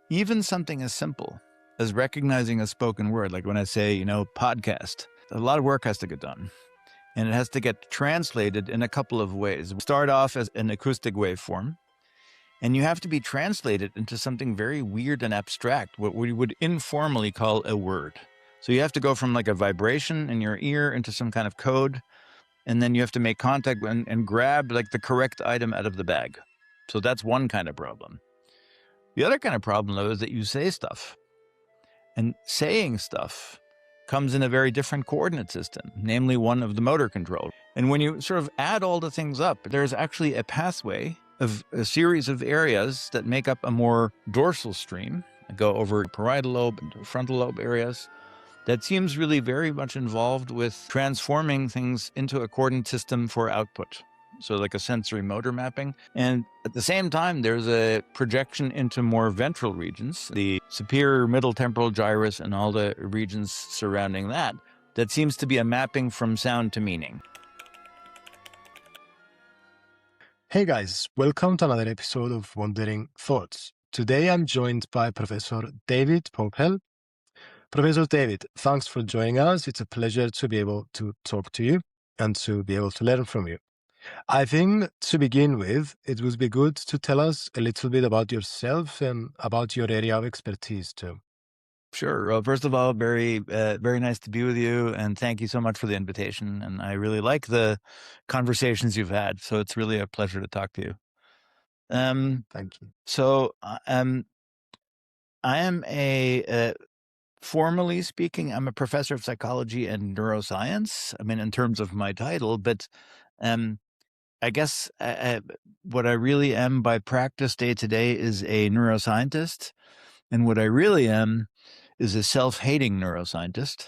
Even something as simple as recognizing a spoken word, like when I say, podcast, a lot of work has to get done. And it has to get translated in a couple of ways. Start off as an acoustic waveform, and you have to be translated into something very weird and abstract, what we would informally call a word. So you have to go from like a vibration in your ear into some kind of code, and then you have to make contact and grab like the correct item out of the bag. So that's one kind of problem. The other kind of problem, though, is that you say stuff. And saying stuff comes in a very different coordinate system, namely one of the motor control. And when you sort of add all the things up, there's actually a pathway of a series of areas that make up a more dorsal stream, go over parietal lobe and frontal lobe areas, that seems really very much involved with transforming things into a coordinate system for output. So like a sensory motor mapping. And at the same time, there's a projection into more ventral regions, the superior middle temporal gyrus and all the regions surrounding that, that seems to be a mapping from sound to meaning. Hey guys, welcome to another episode of Wandering Thoughts. Today I'm joined by Professor David Poeppel. Professor David, thanks for joining us. It's a pleasure to be able to talk to you and to be able to learn from you. I think to begin with, it would be good to tell us a little bit about yourself and about your area of expertise too. Sure. Well, first of all, very nice to be with you, and thank you so much for the invitation. And I really like the conversations you've had, so it's really a pleasure to talk to you. Thank you. So, I am formally speaking, I'm a professor of psychology and neuroscience. I mean, in terms of my title, but I guess what I really am by practice day to day is a neuroscientist. And what I really am is a self-hating neuroscientist.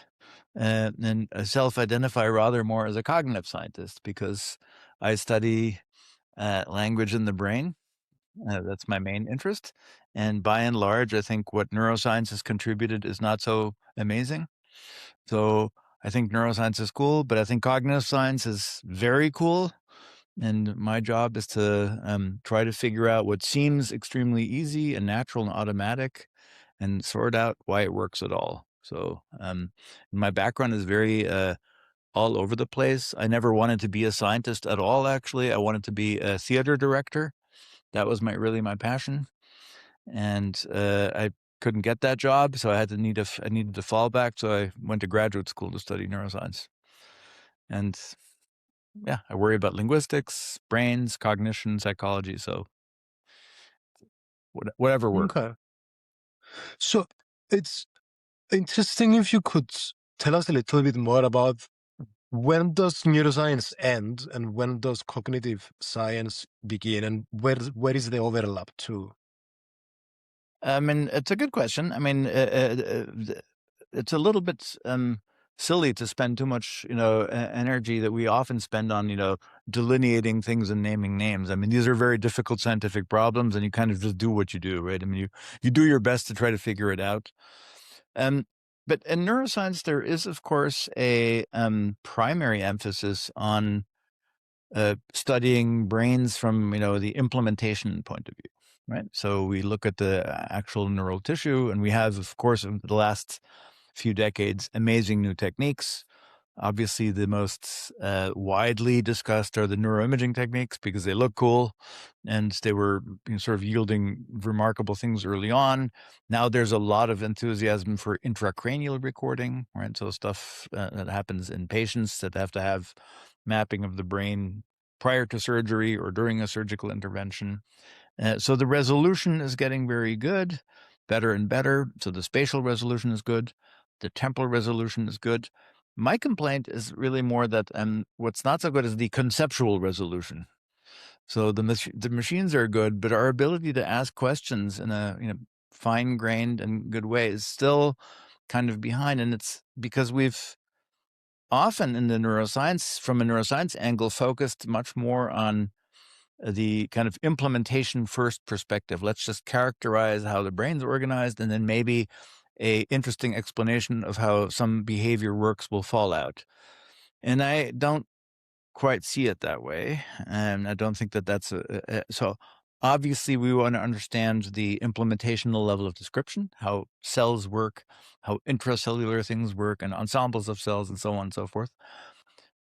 And I self-identify rather more as a cognitive scientist because I study language in the brain. That's my main interest. And by and large, I think what neuroscience has contributed is not so amazing. So I think neuroscience is cool, but I think cognitive science is very cool. And my job is to try to figure out what seems extremely easy and natural and automatic and sort out why it works at all. So my background is very all over the place. I never wanted to be a scientist at all, actually. I wanted to be a theater director. That was really my passion. And I couldn't get that job, so I needed to fall back. So I went to graduate school to study neuroscience. And yeah, I worry about linguistics, brains, cognition, psychology. So whatever works. Okay. So it's interesting if you could tell us a little bit more about when does neuroscience end and when does cognitive science begin, and where is the overlap too? I mean, it's a good question. I mean, it's a little bit silly to spend too much, energy that we often spend on, delineating things and naming names. I mean, these are very difficult scientific problems, and you kind of just do what you do, right? I mean, you do your best to try to figure it out. But in neuroscience, there is, of course, a primary emphasis on studying brains from, the implementation point of view. Right. So we look at the actual neural tissue, and we have, of course, in the last few decades, amazing new techniques. Obviously, the most widely discussed are the neuroimaging techniques because they look cool and they were sort of yielding remarkable things early on. Now there's a lot of enthusiasm for intracranial recording, right? So stuff that happens in patients that have to have mapping of the brain prior to surgery or during a surgical intervention. So the resolution is getting very good, better and better. So the spatial resolution is good. The temporal resolution is good. My complaint is really more that what's not so good is the conceptual resolution. So the machines are good, but our ability to ask questions in a fine-grained and good way is still kind of behind. And it's because we've often in the neuroscience, from a neuroscience angle, focused much more on the kind of implementation first perspective. Let's just characterize how the brain's organized, and then maybe a interesting explanation of how some behavior works will fall out. And I don't quite see it that way. And I don't think that that's so Obviously, we want to understand the implementational level of description, how cells work, how intracellular things work, and ensembles of cells, and so on and so forth.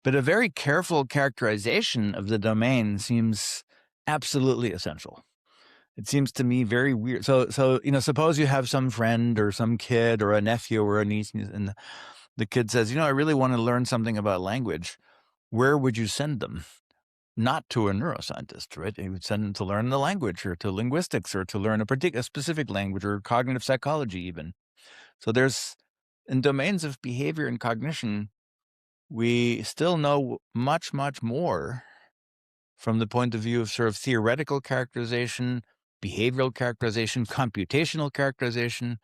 But a very careful characterization of the domain seems absolutely essential. It seems to me very weird. So suppose you have some friend or some kid or a nephew or a niece, and the kid says, I really want to learn something about language. Where would you send them? Not to a neuroscientist, right? You would send them to learn the language or to linguistics or to learn a specific language or cognitive psychology even. So there's, in domains of behavior and cognition, we still know much, much more from the point of view of sort of theoretical characterization, behavioral characterization, computational characterization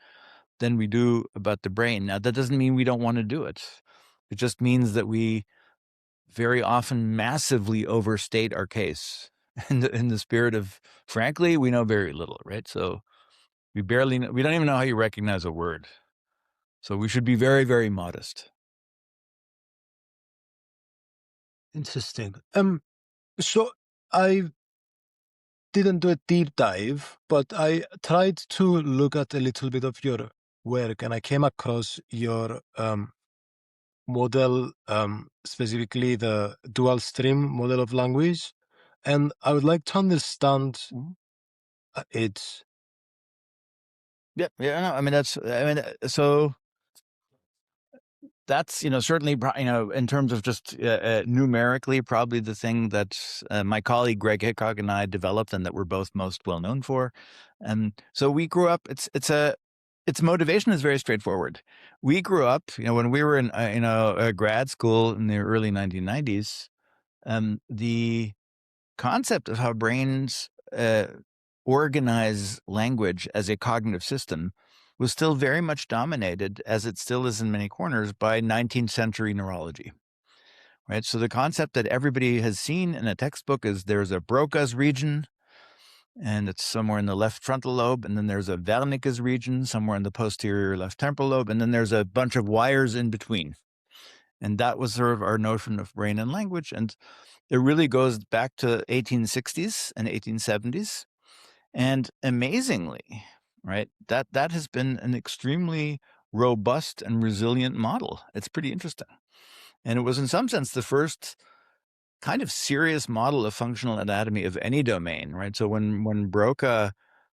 than we do about the brain. Now, that doesn't mean we don't want to do it. It just means that we very often massively overstate our case in the spirit of, frankly, we know very little, right? So we don't even know how you recognize a word. So we should be very, very modest. Interesting. So I didn't do a deep dive, but I tried to look at a little bit of your work, and I came across your model, specifically the dual stream model of language, and I would like to understand it. Yeah, yeah, no, I mean, so that's, certainly, in terms of just numerically, probably the thing that my colleague Greg Hickok and I developed and that we're both most well known for. And so we grew up, its motivation is very straightforward. We grew up, when we were in, grad school in the early 1990s, the concept of how brains organize language as a cognitive system was still very much dominated, as it still is in many corners, by 19th century neurology. Right. So the concept that everybody has seen in a textbook is there's a Broca's region, and it's somewhere in the left frontal lobe, and then there's a Wernicke's region somewhere in the posterior left temporal lobe, and then there's a bunch of wires in between. And that was sort of our notion of brain and language. And it really goes back to 1860s and 1870s. And amazingly, right, that has been an extremely robust and resilient model. It's pretty interesting. And it was in some sense the first kind of serious model of functional anatomy of any domain, right? So when Broca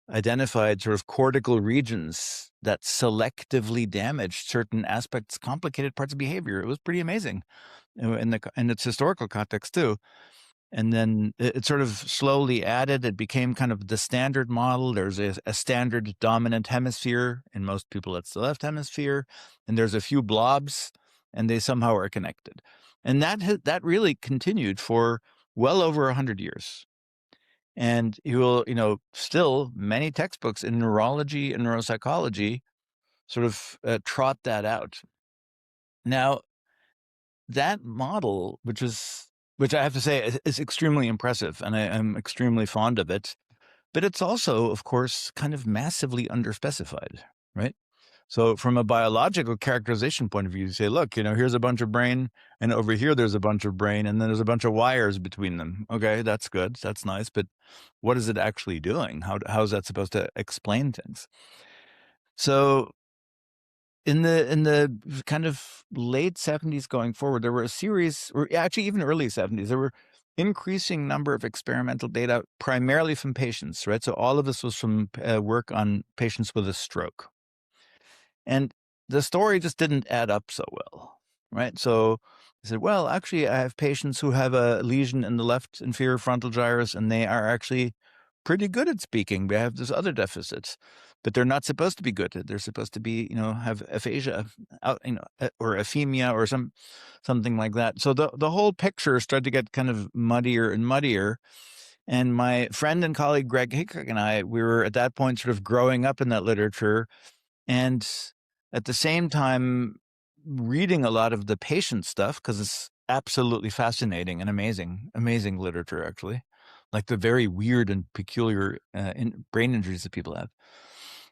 identified sort of cortical regions that selectively damaged certain aspects, complicated parts of behavior, it was pretty amazing in its historical context too. And then it sort of slowly added. It became kind of the standard model. There's a standard dominant hemisphere. In most people, it's the left hemisphere. And there's a few blobs, and they somehow are connected. And that really continued for well over 100 years. And you will, still many textbooks in neurology and neuropsychology sort of trot that out. Now, that model, which I have to say is extremely impressive, and I am extremely fond of it, but it's also, of course, kind of massively underspecified, right? So from a biological characterization point of view, you say, look, here's a bunch of brain, and over here there's a bunch of brain, and then there's a bunch of wires between them. Okay, that's good, that's nice, but what is it actually doing? How is that supposed to explain things? So in the kind of late 70s going forward, there were a series, or actually even early 70s, there were increasing number of experimental data, primarily from patients, right? So all of this was from work on patients with a stroke. And the story just didn't add up so well, right? So I said, well, actually, I have patients who have a lesion in the left inferior frontal gyrus, and they are actually pretty good at speaking. They have this other deficits, but they're not supposed to be good. They're supposed to be, have aphasia, or ephemia, or something like that. So the whole picture started to get kind of muddier and muddier. And my friend and colleague Greg Hickok and I, we were at that point sort of growing up in that literature, and at the same time reading a lot of the patient stuff, because it's absolutely fascinating and amazing literature, actually, like the very weird and peculiar brain injuries that people have.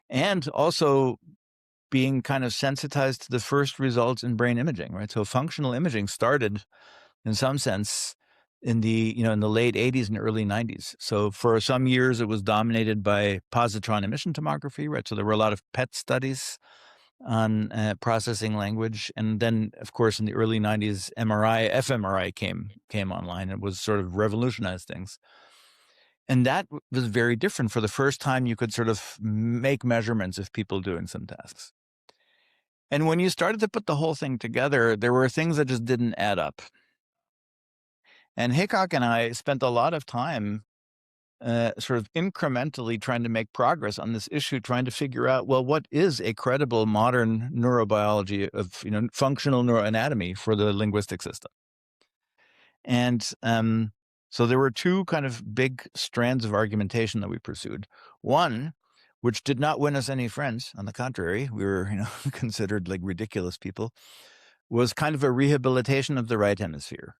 And also being kind of sensitized to the first results in brain imaging, right? So functional imaging started, in some sense, in the late 80s and early 90s. So for some years, it was dominated by positron emission tomography, right? So there were a lot of PET studies on processing language, and then, of course, in the early 90s, fMRI came online. It was sort of revolutionized things. And that was very different. For the first time, you could sort of make measurements of people doing some tasks. And when you started to put the whole thing together, there were things that just didn't add up. And Hickok and I spent a lot of time sort of incrementally trying to make progress on this issue, trying to figure out, well, what is a credible modern neurobiology of functional neuroanatomy for the linguistic system? And so there were two kind of big strands of argumentation that we pursued. One, which did not win us any friends. On the contrary, we were considered like ridiculous people, was kind of a rehabilitation of the right hemisphere.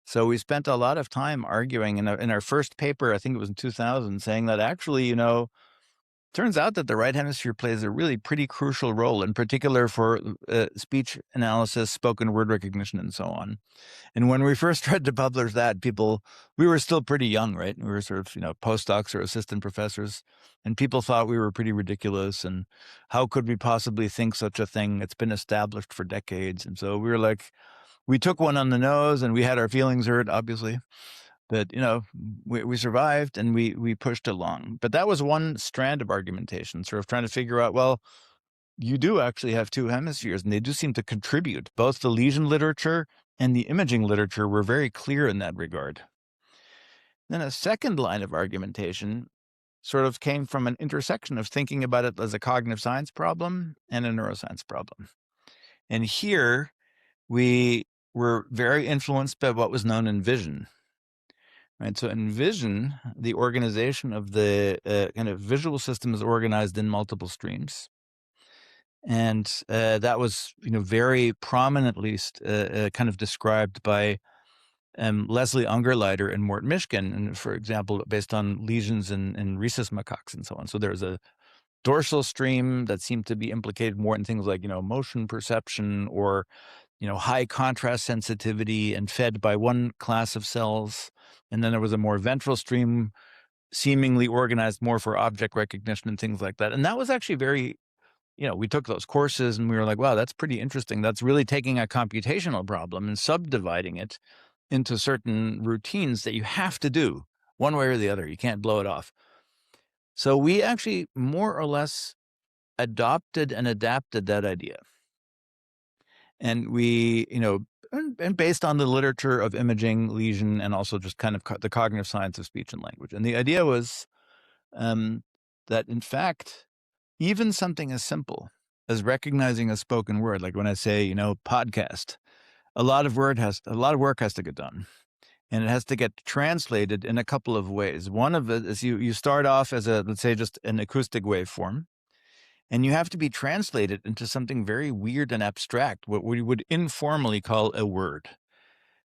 So we spent a lot of time arguing in our first paper, I think it was in 2000, saying that actually, turns out that the right hemisphere plays a really pretty crucial role, in particular for speech analysis, spoken word recognition, and so on. And when we first tried to publish that, we were still pretty young, right? We were sort of, postdocs or assistant professors, and people thought we were pretty ridiculous. And how could we possibly think such a thing? It's been established for decades. And so we were like, we took one on the nose and we had our feelings hurt, obviously. But, we survived and we pushed along. But that was one strand of argumentation, sort of trying to figure out, well, you do actually have two hemispheres, and they do seem to contribute. Both the lesion literature and the imaging literature were very clear in that regard. Then a second line of argumentation sort of came from an intersection of thinking about it as a cognitive science problem and a neuroscience problem. And here we were very influenced by what was known in vision. Right. So in vision, the organization of the kind of visual system is organized in multiple streams. And that was, very prominently kind of described by Leslie Ungerleider and Mort Mishkin, and for example, based on lesions in rhesus macaques and so on. So there's a dorsal stream that seemed to be implicated more in things like, motion perception or, high contrast sensitivity and fed by one class of cells. And then there was a more ventral stream, seemingly organized more for object recognition and things like that. And that was actually very, we took those courses and we were like, wow, that's pretty interesting. That's really taking a computational problem and subdividing it into certain routines that you have to do one way or the other. You can't blow it off. So we actually more or less adopted and adapted that idea. And we, and based on the literature of imaging, lesion, and also just kind of the cognitive science of speech and language. And the idea was that, in fact, even something as simple as recognizing a spoken word, like when I say, podcast, a lot of work has to get done. And it has to get translated in a couple of ways. One of it is you start off as let's say, just an acoustic waveform. And you have to be translated into something very weird and abstract, what we would informally call a word.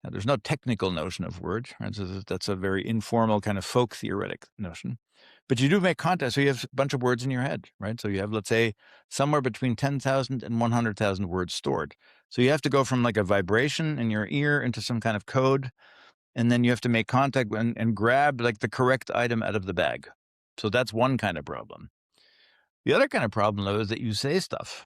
Now, there's no technical notion of word, right? So that's a very informal kind of folk theoretic notion. But you do make contact. So you have a bunch of words in your head, right? So you have, let's say, somewhere between 10,000 and 100,000 words stored. So you have to go from like a vibration in your ear into some kind of code. And then you have to make contact and grab like the correct item out of the bag. So that's one kind of problem. The other kind of problem, though, is that you say stuff.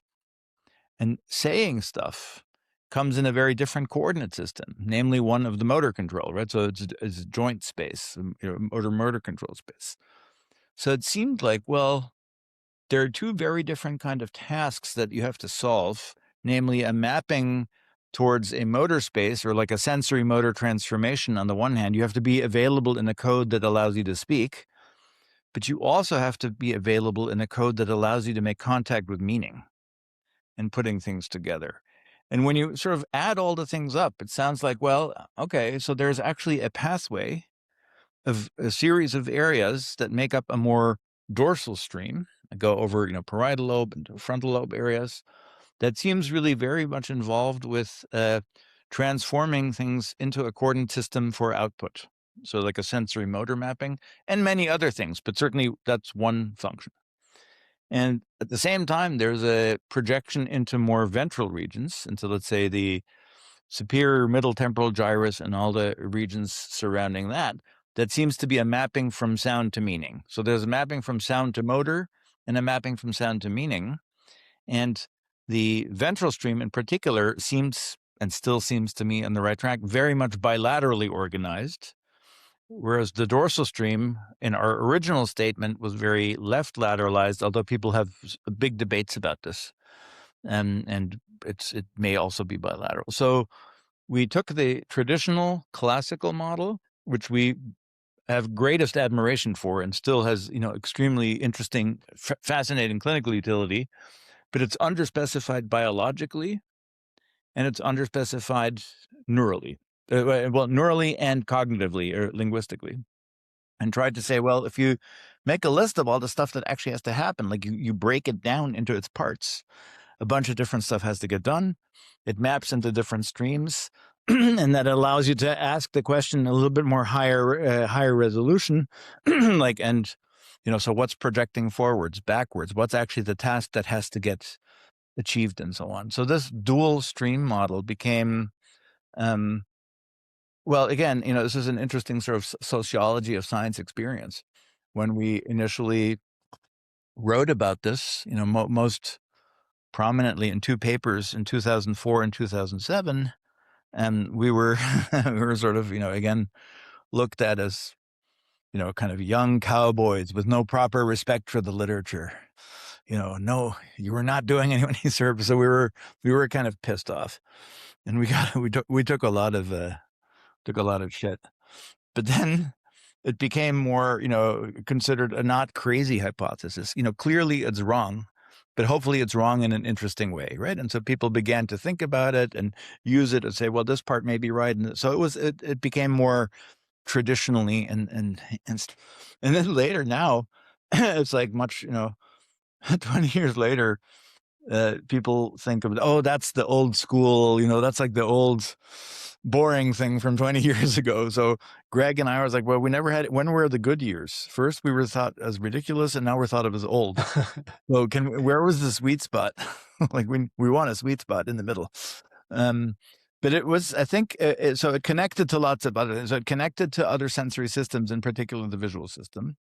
And saying stuff comes in a very different coordinate system, namely one of the motor control, right? So it's joint space, motor control space. So it seemed like, well, there are two very different kind of tasks that you have to solve, namely a mapping towards a motor space or like a sensory motor transformation. On the one hand, you have to be available in a code that allows you to speak. But you also have to be available in a code that allows you to make contact with meaning and putting things together. And when you sort of add all the things up, it sounds like, well, okay, so there's actually a pathway of a series of areas that make up a more dorsal stream, that go over, parietal lobe and frontal lobe areas, that seems really very much involved with transforming things into a coordinate system for output. So like a sensory motor mapping and many other things, but certainly that's one function. And at the same time, there's a projection into more ventral regions, into, let's say, the superior middle temporal gyrus and all the regions surrounding that, that seems to be a mapping from sound to meaning. So there's a mapping from sound to motor and a mapping from sound to meaning. And the ventral stream in particular seems, and still seems to me on the right track, very much bilaterally organized. Whereas the dorsal stream in our original statement was very left lateralized, although people have big debates about this. And it may also be bilateral. So we took the traditional classical model, which we have greatest admiration for and still has, extremely interesting, fascinating clinical utility, but it's underspecified biologically and it's underspecified neurally. Well, neurally and cognitively or linguistically. And tried to say, well, if you make a list of all the stuff that actually has to happen, like you break it down into its parts, a bunch of different stuff has to get done. It maps into different streams, and that allows you to ask the question a little bit more higher resolution, so what's projecting forwards, backwards? What's actually the task that has to get achieved, and so on. So this dual stream model became, well, again, this is an interesting sort of sociology of science experience. When we initially wrote about this, most prominently in two papers in 2004 and 2007, and we were we were sort of, again, looked at as, kind of young cowboys with no proper respect for the literature. No, you were not doing anyone any service. So we were kind of pissed off, and we took a lot of shit. But then it became more, considered a not crazy hypothesis. Clearly it's wrong, but hopefully it's wrong in an interesting way, right? And so people began to think about it and use it and say, well, this part may be right. And so it became more traditionally and then later now, it's like much, 20 years later, people think of, oh, that's the old school, that's like the old boring thing from 20 years ago. So Greg and I was like, well, we never had it. When were the good years? First, we were thought as ridiculous, and now we're thought of as old. So where was the sweet spot? Like we want a sweet spot in the middle. But it was, I think, so it connected to lots of other, so it connected to other sensory systems, in particular the visual system.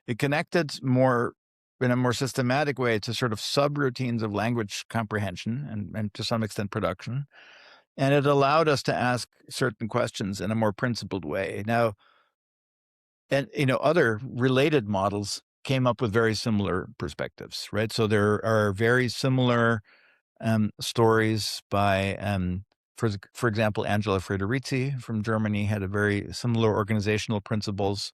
It connected more in a more systematic way to sort of subroutines of language comprehension and to some extent production. And it allowed us to ask certain questions in a more principled way. Now, and other related models came up with very similar perspectives, right? So there are very similar stories by, for example, Angela Frederici from Germany had a very similar organizational principles.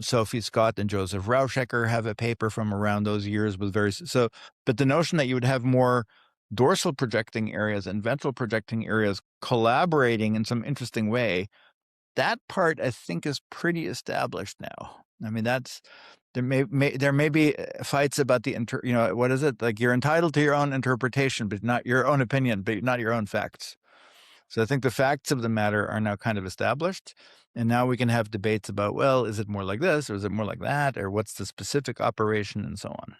Sophie Scott and Joseph Rauschecker have a paper from around those years with but the notion that you would have more dorsal projecting areas and ventral projecting areas collaborating in some interesting way, that part I think is pretty established now. I mean, there may be fights about what is it? Like, you're entitled to your own interpretation, but not your own opinion, but not your own facts. So I think the facts of the matter are now kind of established. And now we can have debates about, well, is it more like this or is it more like that? Or what's the specific operation and so on.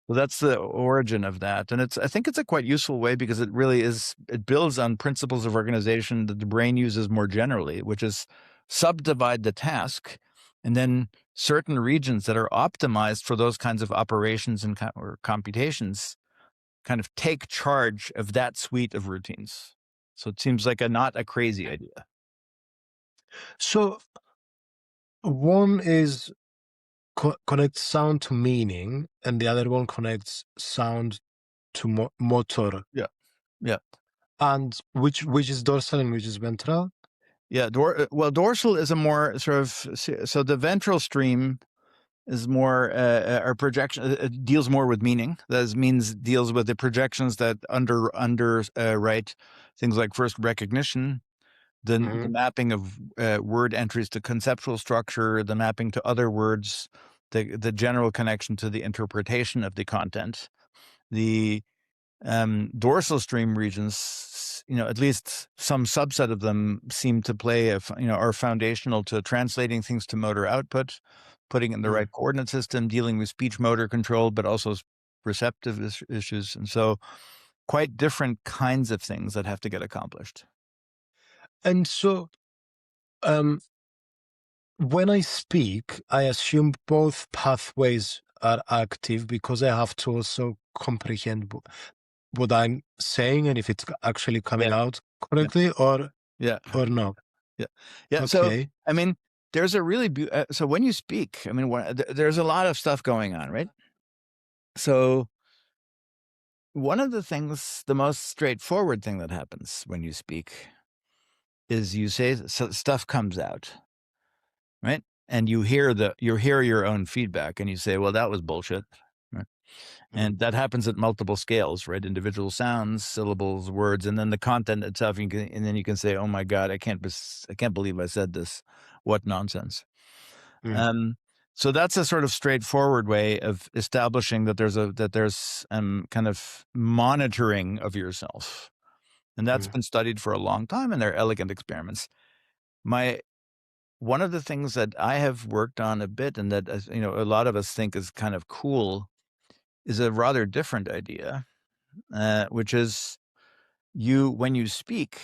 Well, that's the origin of that. And I think it's a quite useful way because it really is, it builds on principles of organization that the brain uses more generally, which is subdivide the task and then certain regions that are optimized for those kinds of operations or computations kind of take charge of that suite of routines. So it seems like not a crazy idea. So one is connects sound to meaning, and the other one connects sound to motor. Yeah. Yeah. And which is dorsal and which is ventral? Yeah. Dorsal is a more sort of, so the ventral stream is more our projection. It deals more with meaning. That means deals with the projections that write things like first recognition, the mapping of word entries to conceptual structure, the mapping to other words, the general connection to the interpretation of the content. The dorsal stream regions, at least some subset of them seem to play are foundational to translating things to motor output, putting in the right coordinate system, dealing with speech motor control, but also receptive issues. And so quite different kinds of things that have to get accomplished. And so, um, when I speak, I assume both pathways are active because I have to also comprehend what I'm saying and if it's actually coming Yeah, out yeah, correctly yeah, or not. yeah, yeah. So, Okay. I mean, there's a really so when you speak, I mean, there's a lot of stuff going on, right? So one of the things, the most straightforward thing that happens when you speak is you say stuff comes out, right? And you hear your own feedback, and you say, "Well, that was bullshit." Right? Mm, And that happens at multiple scales, right? Individual sounds, syllables, words, and then the content itself. And then you can say, "Oh my God, I can't believe I said this. What nonsense." mm, Um, so that's a sort of straightforward way of establishing that there's kind of monitoring of yourself, and that's mm, been studied for a long time, and they're elegant experiments. My One of the things that I have worked on a bit, and that a lot of us think is kind of cool, is a rather different idea, which is when you speak,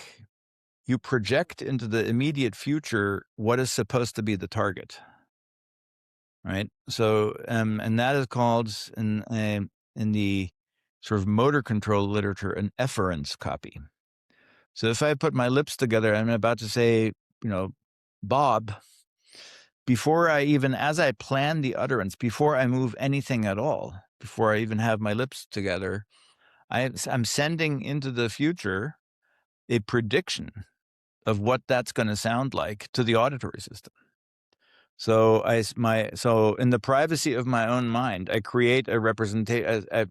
you project into the immediate future what is supposed to be the target, right? So, and that is called in the sort of motor control literature an efference copy. So if I put my lips together, I'm about to say, Bob, before I even, as I plan the utterance, before I move anything at all, before I even have my lips together, I'm sending into the future a prediction of what that's going to sound like to the auditory system. So so in the privacy of my own mind, I create a representation. I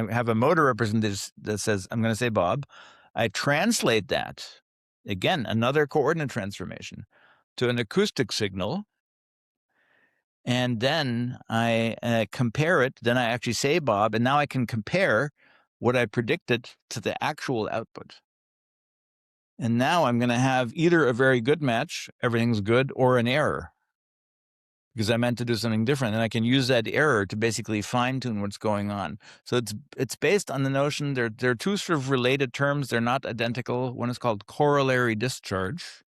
have a motor representation that says I'm going to say Bob. I translate that, again, another coordinate transformation, to an acoustic signal, and then I compare it. Then I actually say Bob, and now I can compare what I predicted to the actual output. And now I'm going to have either a very good match, everything's good, or an error, because I meant to do something different, and I can use that error to basically fine tune what's going on. So it's based on the notion they're two sort of related terms. They're not identical. One is called corollary discharge,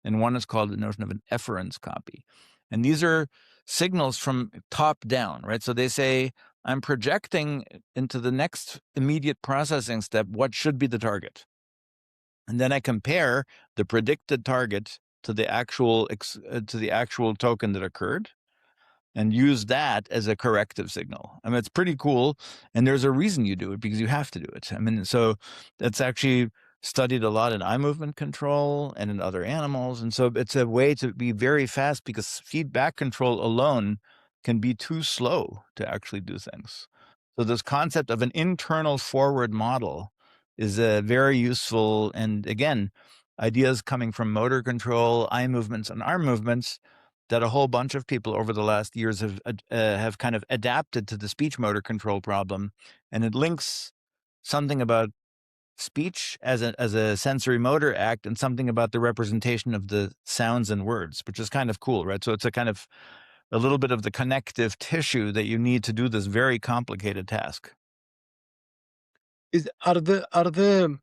and one is called the notion of an efference copy. And these are signals from top down, right? So they say, I'm projecting into the next immediate processing step what should be the target. And then I compare the predicted target to the actual token that occurred, and use that as a corrective signal. I mean, it's pretty cool. And there's a reason you do it, because you have to do it. I mean, so that's actually studied a lot in eye movement control and in other animals. And so it's a way to be very fast, because feedback control alone can be too slow to actually do things. So this concept of an internal forward model is very useful. And again, ideas coming from motor control, eye movements, and arm movements that a whole bunch of people over the last years have kind of adapted to the speech motor control problem, and it links something about speech as a sensory motor act, and something about the representation of the sounds and words, which is kind of cool, right? So it's a kind of a little bit of the connective tissue that you need to do this very complicated task. Is are the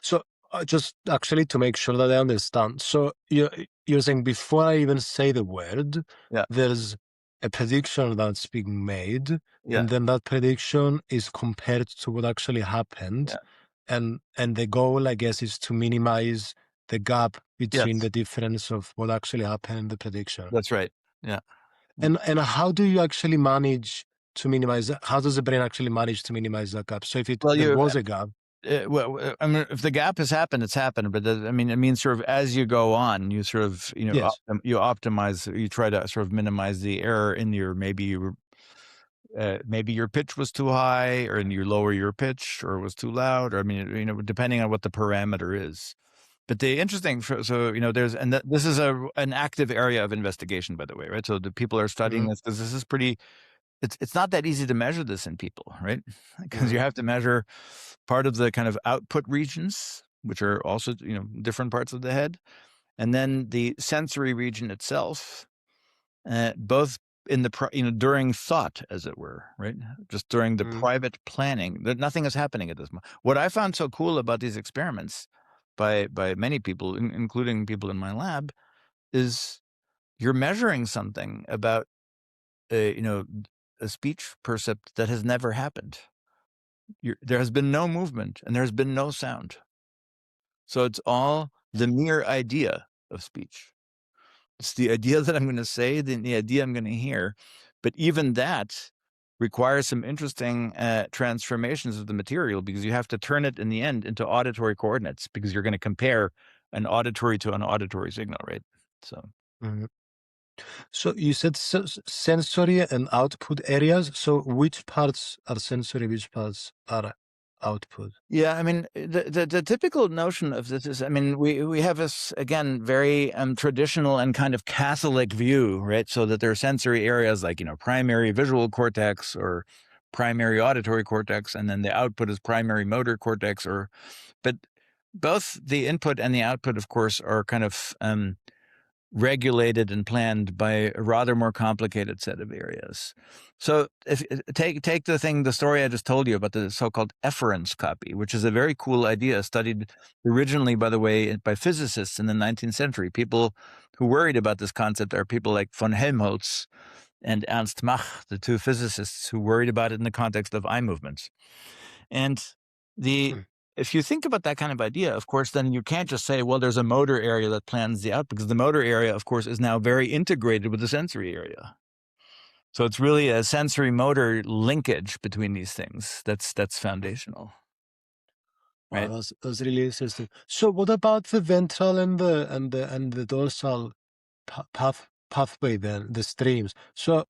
so just actually to make sure that I understand. So you're saying before I even say the word, Yeah, there's a prediction that's being made, yeah, and then that prediction is compared to what actually happened, yeah. and the goal, I guess, is to minimize the gap between Yes, the difference of what actually happened and the prediction. that's right. Yeah. Yeah. And how do you actually manage to minimize that? How does the brain actually manage to minimize that gap? So if Well, there was a gap, I mean, if the gap has happened, it's happened. But I mean, it means sort of as you go on, you sort of, yes. you optimize, you try to sort of minimize the error in maybe your pitch was too high, or you lower your pitch, or it was too loud, or I mean, depending on what the parameter is. But the interesting, so this is an active area of investigation, by the way, right? So the people are studying Hmm. this, because this is pretty. It's not that easy to measure this in people, right? Because Hmm. you have to measure part of the kind of output regions, which are also different parts of the head, and then the sensory region itself, both during thought, as it were, right? Just during the Mm. private planning, that nothing is happening at this moment. What I found so cool about these experiments by many people, including people in my lab, is you're measuring something about a speech percept that has never happened. There has been no movement and there's been no sound. So it's all the mere idea of speech. It's the idea that I'm going to say, the idea I'm going to hear. But even that requires some interesting transformations of the material, because you have to turn it in the end into auditory coordinates, because you're going to compare an auditory to an auditory signal, right? So. Mhm. So you said sensory and output areas. So which parts are sensory, which parts are output? Yeah, I mean, the typical notion of this is, I mean, we have this, again, very traditional and kind of Catholic view, right? So that there are sensory areas like, primary visual cortex or primary auditory cortex, and then the output is primary motor cortex, but both the input and the output, of course, are kind of regulated and planned by a rather more complicated set of areas. So if take the story I just told you about the so-called efference copy, which is a very cool idea studied originally, by the way, by physicists in the 19th century. People who worried about this concept are people like von Helmholtz and Ernst Mach, the two physicists who worried about it in the context of eye movements. And the Mm. if you think about that kind of idea, of course, then you can't just say, well, there's a motor area that plans the out, because the motor area, of course, is now very integrated with the sensory area. So it's really a sensory motor linkage between these things that's foundational, Wow, right? that's really interesting. So what about the ventral and the dorsal pathway then, the streams? So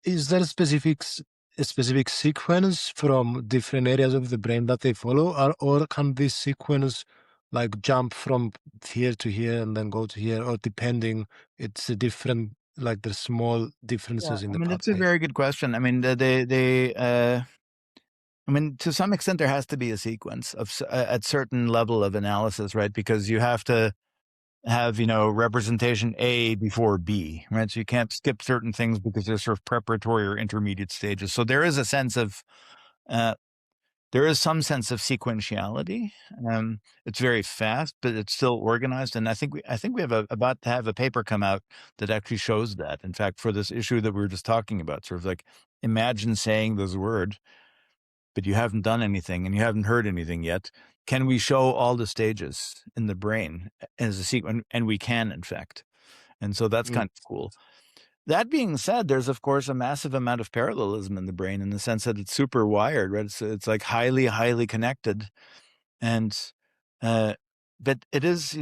is there a specific sequence from different areas of the brain that they follow, or can this sequence like jump from here to here and then go to here, or depending, it's a different, like there's small Yeah, differences in I the mean, it's a pathways? very good question. I mean, I mean, to some extent, there has to be a sequence of at certain level of analysis, right? Because you have to have, representation A before B, right? So you can't skip certain things because they're sort of preparatory or intermediate stages. So there is a sense of, uh, there is some sense of sequentiality. It's very fast, but it's still organized. And I think we have about to have a paper come out that actually shows that. In fact, for this issue that we were just talking about, sort of like, imagine saying this word, but you haven't done anything and you haven't heard anything yet. Can we show all the stages in the brain as a sequence? And we can, in fact. And so that's Mm. kind of cool. That being said, there's of course a massive amount of parallelism in the brain, in the sense that it's super wired, right? It's like highly, highly connected. And, uh, but it is,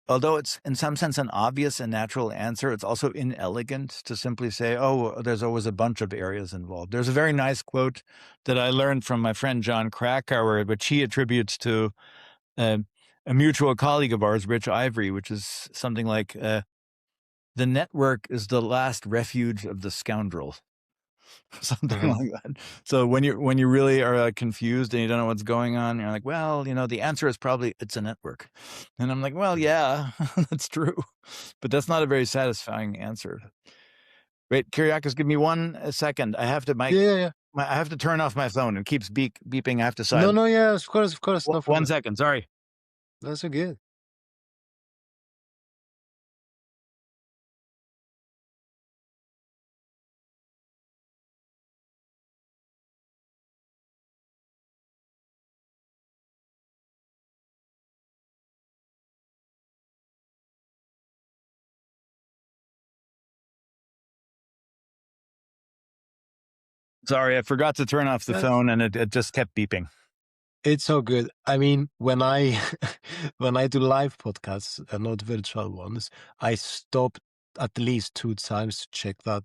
although it's in some sense an obvious and natural answer, it's also inelegant to simply say, oh, there's always a bunch of areas involved. There's a very nice quote that I learned from my friend John Krakauer, which he attributes to uh, a mutual colleague of ours, Rich Ivory, which is something like, the network is the last refuge of the scoundrel. Something Mhm. like that. So when you really are confused and you don't know what's going on, you're like, well, the answer is probably it's a network. And I'm like, well, Mhm. yeah, that's true, but that's not a very satisfying answer. Wait, Kyriakis, give me 1 second. I have to Yeah, yeah, yeah. I have to turn off my phone. It keeps beeping. I have to No, silence. no, yeah, of course, no One problem. second. Sorry. That's so good. Sorry, I forgot to turn off the That's phone, and it just kept beeping. It's so good. I mean, when I when I do live podcasts and not virtual ones, I stop at least 2 times to check that,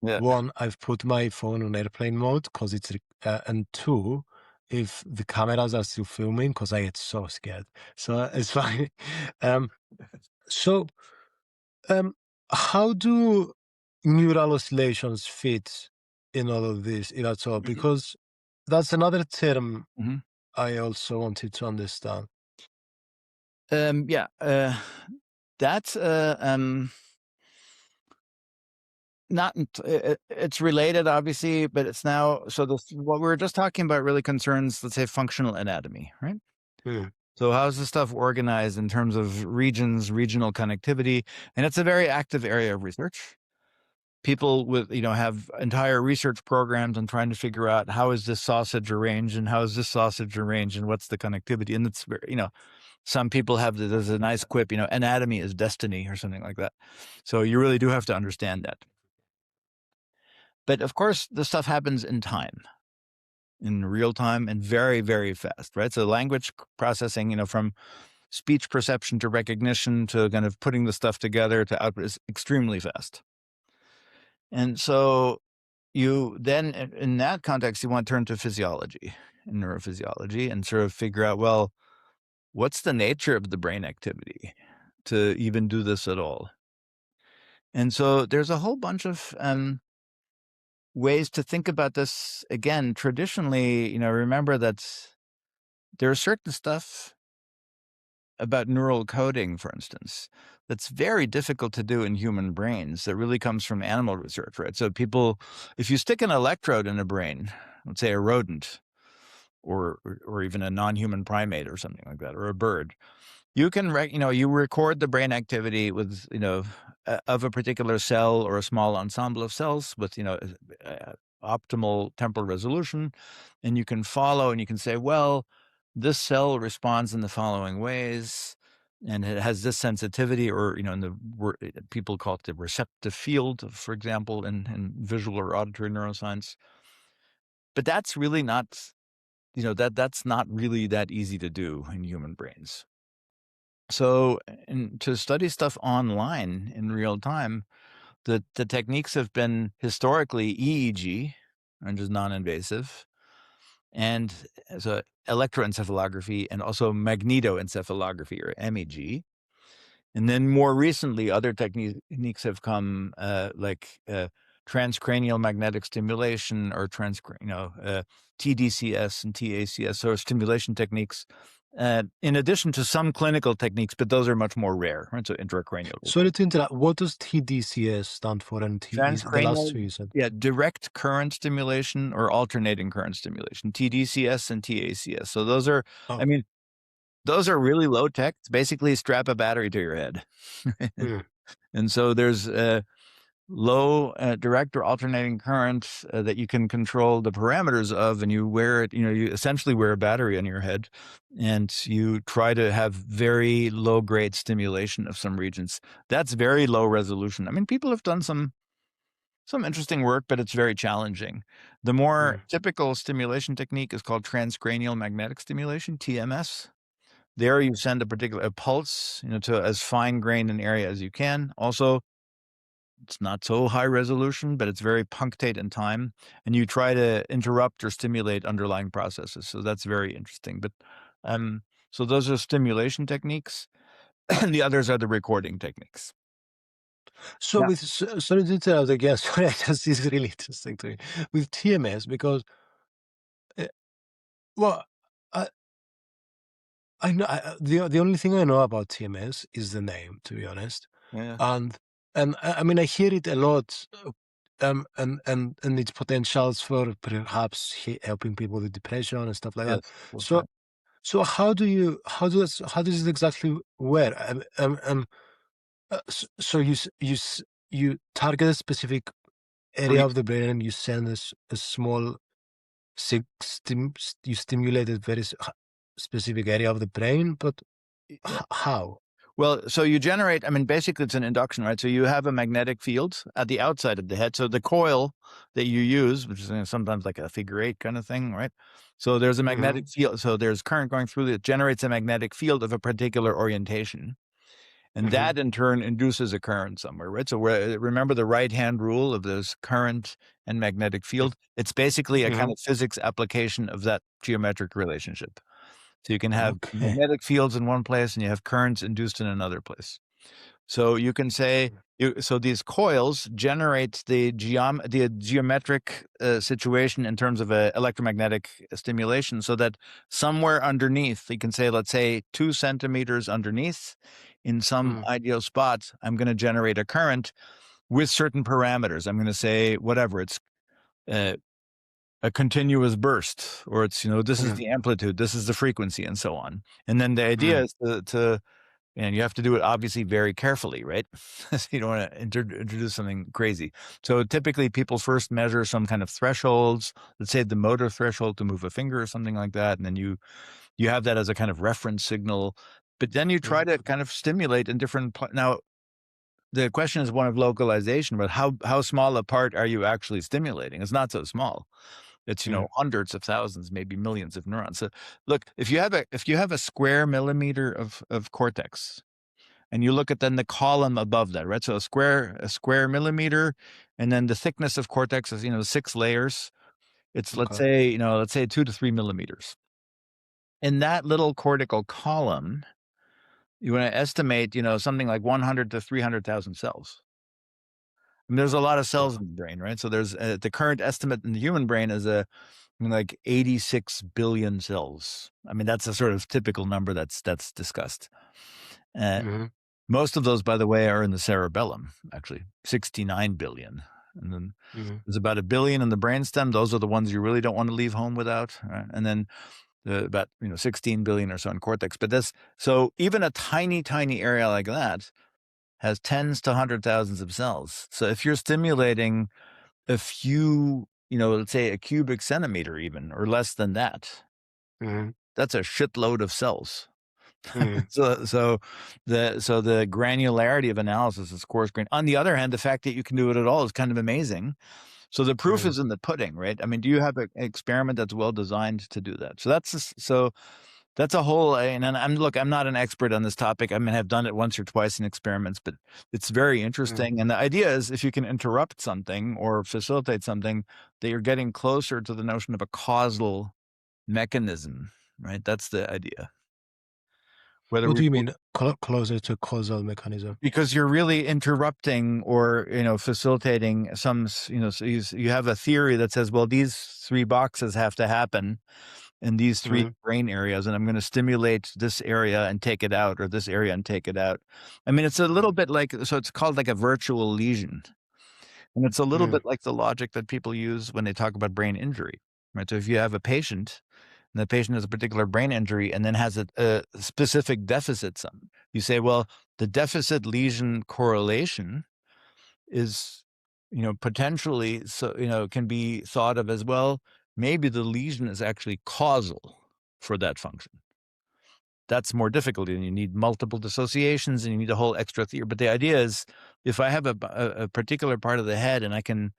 Yeah. one, I've put my phone on airplane mode because and two, if the cameras are still filming, because I get so scared. So it's fine. Um, so um, how do neural oscillations fit in all of this, if at all? Because that's another term Mhm. I also wanted to understand. Yeah. That's not it's related, obviously, but it's now what we were just talking about really concerns, let's say, functional anatomy, right? Mm. So how's the stuff organized in terms of regions, regional connectivity? And it's a very active area of research. People with, have entire research programs on trying to figure out how is this sausage arranged and how is this sausage arranged and what's the connectivity. And it's very, some people there's a nice quip, anatomy is destiny or something like that. So you really do have to understand that. But of course, the stuff happens in time, in real time, and very, very fast, right? So language processing, from speech perception to recognition to kind of putting the stuff together to output is extremely fast. And so you then, in that context, you want to turn to physiology and neurophysiology and sort of figure out, well, what's the nature of the brain activity to even do this at all? And so there's a whole bunch of ways to think about this. Again, traditionally, remember that there's certain stuff about neural coding, for instance, that's very difficult to do in human brains that really comes from animal research, right? So if you stick an electrode in a brain, let's say a rodent or even a non-human primate or something like that, or a bird, you can, you record the brain activity with, of a particular cell or a small ensemble of cells with, optimal temporal resolution. And you can follow and you can say, well, this cell responds in the following ways. And it has this sensitivity, or, people call it the receptive field, for example, in visual or auditory neuroscience. But that's really not, that's not really that easy to do in human brains. So, to study stuff online in real time, the techniques have been historically EEG, which is non-invasive, and so electroencephalography, and also magnetoencephalography, or MEG. And then more recently, other techniques have come, like transcranial magnetic stimulation, or TDCS and TACS, or stimulation techniques, in addition to some clinical techniques, but those are much more rare, right? So intracranial. Sorry to interrupt. What does TDCS stand for? And the last two Transcranial, you said. yeah, direct current stimulation or alternating current stimulation, TDCS and TACS. So those are, I Okay. mean, those are really low tech. It's basically strap a battery to your head. Mm. And so there's low direct or alternating current that you can control the parameters of, and you wear it, you essentially wear a battery on your head, and you try to have very low grade stimulation of some regions. That's very low resolution. I mean, people have done some interesting work, but it's very challenging. The more Mm. typical stimulation technique is called transcranial magnetic stimulation, TMS. There you send a pulse, to as fine grained an area as you can. Also, it's not so high resolution, but it's very punctate in time, and you try to interrupt or stimulate underlying processes. So that's very interesting. But so those are stimulation techniques, and the others are the recording techniques. So Yeah. sorry to interrupt again. Sorry, this is really interesting to me with TMS because, uh, well, I I know the only thing I know about TMS is the name, to be honest, Yeah. and I mean I hear it a lot, and its potentials for perhaps helping people with depression and stuff like that. Yes, that's So right. so how does it exactly work? So you target a specific area of the brain and you send a small you stimulate a very specific area of the brain, but Yeah. how? Well, so you generate, I mean, basically it's an induction, right? So you have a magnetic field at the outside of the head. So the coil that you use, which is sometimes like a figure eight kind of thing, right? So there's a Hmm. magnetic field. So there's current going through it, generates a magnetic field of a particular orientation. And Hmm. that in turn induces a current somewhere, right? So remember the right-hand rule of this current and magnetic field? It's basically a kind Hmm. of physics application of that geometric relationship. So you can have Okay. magnetic fields in one place and you have currents induced in another place. So you can say, so these coils generate the geometric situation in terms of electromagnetic stimulation, so that somewhere underneath, you can say, let's say 2 centimeters underneath, in some Mm. ideal spot, I'm going to generate a current with certain parameters. I'm going to say whatever it's uh, a continuous burst, or it's, this is Mm, the amplitude, this is the frequency, and so on. And then the idea mm, is and you have to do it obviously very carefully, right? You don't want to introduce something crazy. So typically people first measure some kind of thresholds, let's say the motor threshold to move a finger or something like that. And then you have that as a kind of reference signal, but then you try mm, to kind of stimulate in now the question is one of localization, but how small a part are you actually stimulating? It's not so small. It's, mm. hundreds of thousands, maybe millions of neurons. So look, if you have a square millimeter of cortex, and you look at then the column above that, right? So a square millimeter, and then the thickness of cortex is, 6 layers. It's, let's Okay. say, 2 to 3 millimeters. In that little cortical column, you want to estimate, something like 100 to 300,000 cells. I mean, there's a lot of cells Wow. in the brain, right? So there's the current estimate in the human brain is like 86 billion cells. I mean, that's a sort of typical number that's discussed. Uh, Mhm, Most of those, by the way, are in the cerebellum, actually, 69 billion. And then mhm, there's about a billion in the brainstem. Those are the ones you really don't want to leave home without. Right? And then about 16 billion or so in cortex. But so even a tiny, tiny area like that has tens to 100,000s of cells. So if you're stimulating a few, let's say a cubic centimeter even, or less than that, mhm, that's a shitload of cells. mhm, So the granularity of analysis is coarse grained. On the other hand, the fact that you can do it at all is kind of amazing. So the proof mhm, is in the pudding, right? I mean, do you have an experiment that's well designed to do that? So that's a whole. And I'm not an expert on this topic. I mean, I've done it once or twice in experiments, but it's very mhm. interesting. And the idea is if you can interrupt something or facilitate something, that you're getting closer to the notion of a causal mechanism, right? That's the idea. Whether What we do you mean closer to causal mechanism? Because you're really interrupting or, facilitating so you have a theory that says, well, these 3 boxes have to happen in these 3 Mhm, brain areas, and I'm gonna stimulate this area and take it out, or this area and take it out. I mean, it's a little mhm, bit like, so it's called like a virtual lesion, and it's a little mhm, bit like the logic that people use when they talk about brain injury, right? So if you have a patient, and the patient has a particular brain injury and then has a specific deficit, you say, well, the deficit lesion correlation is, potentially, so, can be thought of as, well, maybe the lesion is actually causal for that function. That's more difficult, and you need multiple dissociations, and you need a whole extra theory. But the idea is, if I have a particular part of the head and I can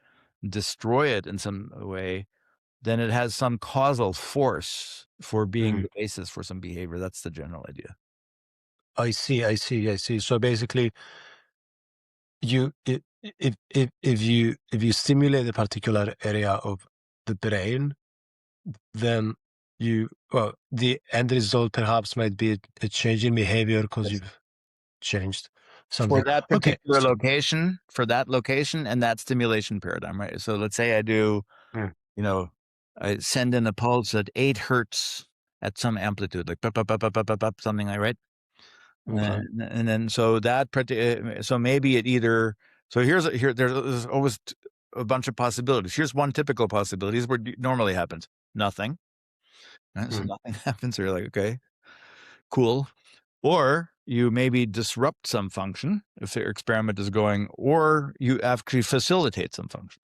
destroy it in some way, then it has some causal force for being mhm. the basis for some behavior. That's the general idea. I see, I see, I see. So basically, you I if you stimulate a particular area of the brain, then the end result perhaps might be a change in behavior because Yes. you've changed For something. that Okay. particular location, and that stimulation paradigm, right? So let's say Mm, you know, I send in a pulse at 8 hertz at some amplitude, like pop, pop, pop, pop, pop, pop, pop, something like, right? okay. And then so maybe it either, so there's always a bunch of possibilities. Here's one typical possibility. Is what normally happens. Nothing. Right? So Mm, nothing happens. So you're like, okay, cool. Or you maybe disrupt some function if the experiment is going, or you actually facilitate some function.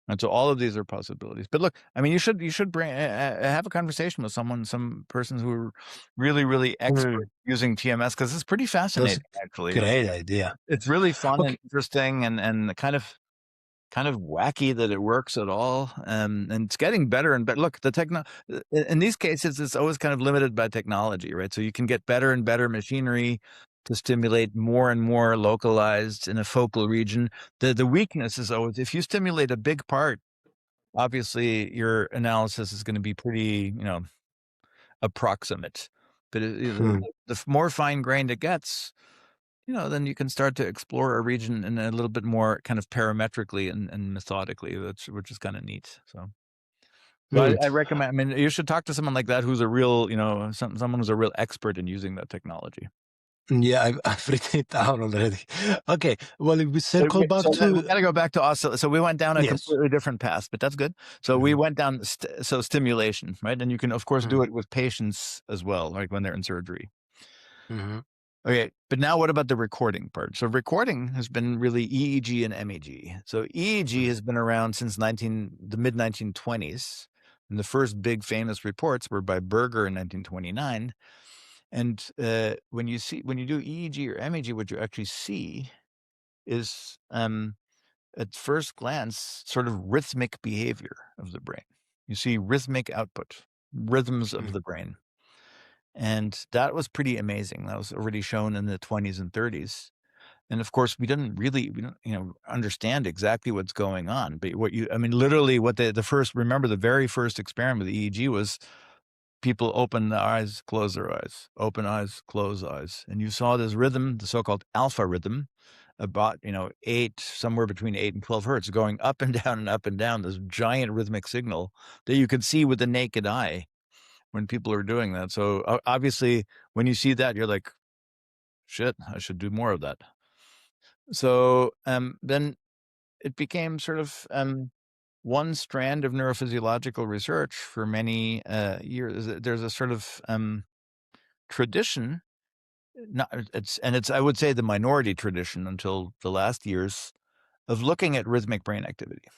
And so all of these are possibilities. But look, I mean, you should have a conversation with some persons who are really, really expert mm. using TMS, because it's pretty That's fascinating. a Actually, great idea. it's really fun and Okay. interesting, and kind of wacky that it works at all. And it's getting better and better. Look, in these cases, it's always kind of limited by technology, right? So you can get better and better machinery to stimulate more and more localized in a focal region. The weakness is always, if you stimulate a big part, obviously your analysis is going to be pretty, approximate. But Hmm. the more fine grained it gets, then you can start to explore a region in a little bit more kind of parametrically and methodically, which is kind of neat. So Hmm. I recommend. I mean, you should talk to someone like that who's a real, someone who's a real expert in using that technology. Yeah, I've written it down already. Okay, well, if we circle back We to got to go back to oscill. So we went down a yes. completely different path, but that's good. So we Mhm, went down stimulation, right? And you can of course do mhm, it with patients as well, like when they're in surgery. mhm, Okay, but now what about the recording part? So recording has been really EEG and MEG. So EEG mhm, has been around since the mid 1920s, and the first big famous reports were by Berger in 1929. And when you do EEG or MEG, what you actually see is at first glance sort of rhythmic behavior of the brain. You see rhythmic output, rhythms of mhm, the brain. And that was pretty amazing. That was already shown in the 20s and 30s. And of course, we don't, understand exactly what's going on. But I mean, literally what remember the very first experiment with EEG was people open their eyes, close their eyes, open eyes, close eyes. And you saw this rhythm, the so-called alpha rhythm, about, somewhere between 8 and 12 hertz going up and down and up and down, this giant rhythmic signal that you could see with the naked eye when people are doing that. So obviously, when you see that, you're like, shit, I should do more of that. So then it became sort of one strand of neurophysiological research for many years. There's a sort of tradition, not it's I would say the minority tradition until the last years of looking at rhythmic brain activity.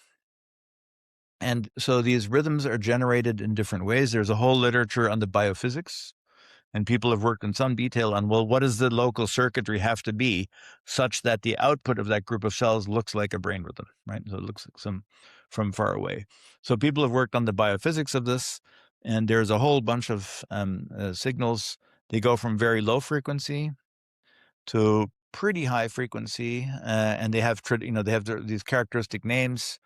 And so these rhythms are generated in different ways. There's a whole literature on the biophysics. And people have worked in some detail on, well, what does the local circuitry have to be such that the output of that group of cells looks like a brain rhythm, right? So it looks like some from far away. So people have worked on the biophysics of this, and there's a whole bunch of signals. They go from very low frequency to pretty high frequency, and they have these characteristic names.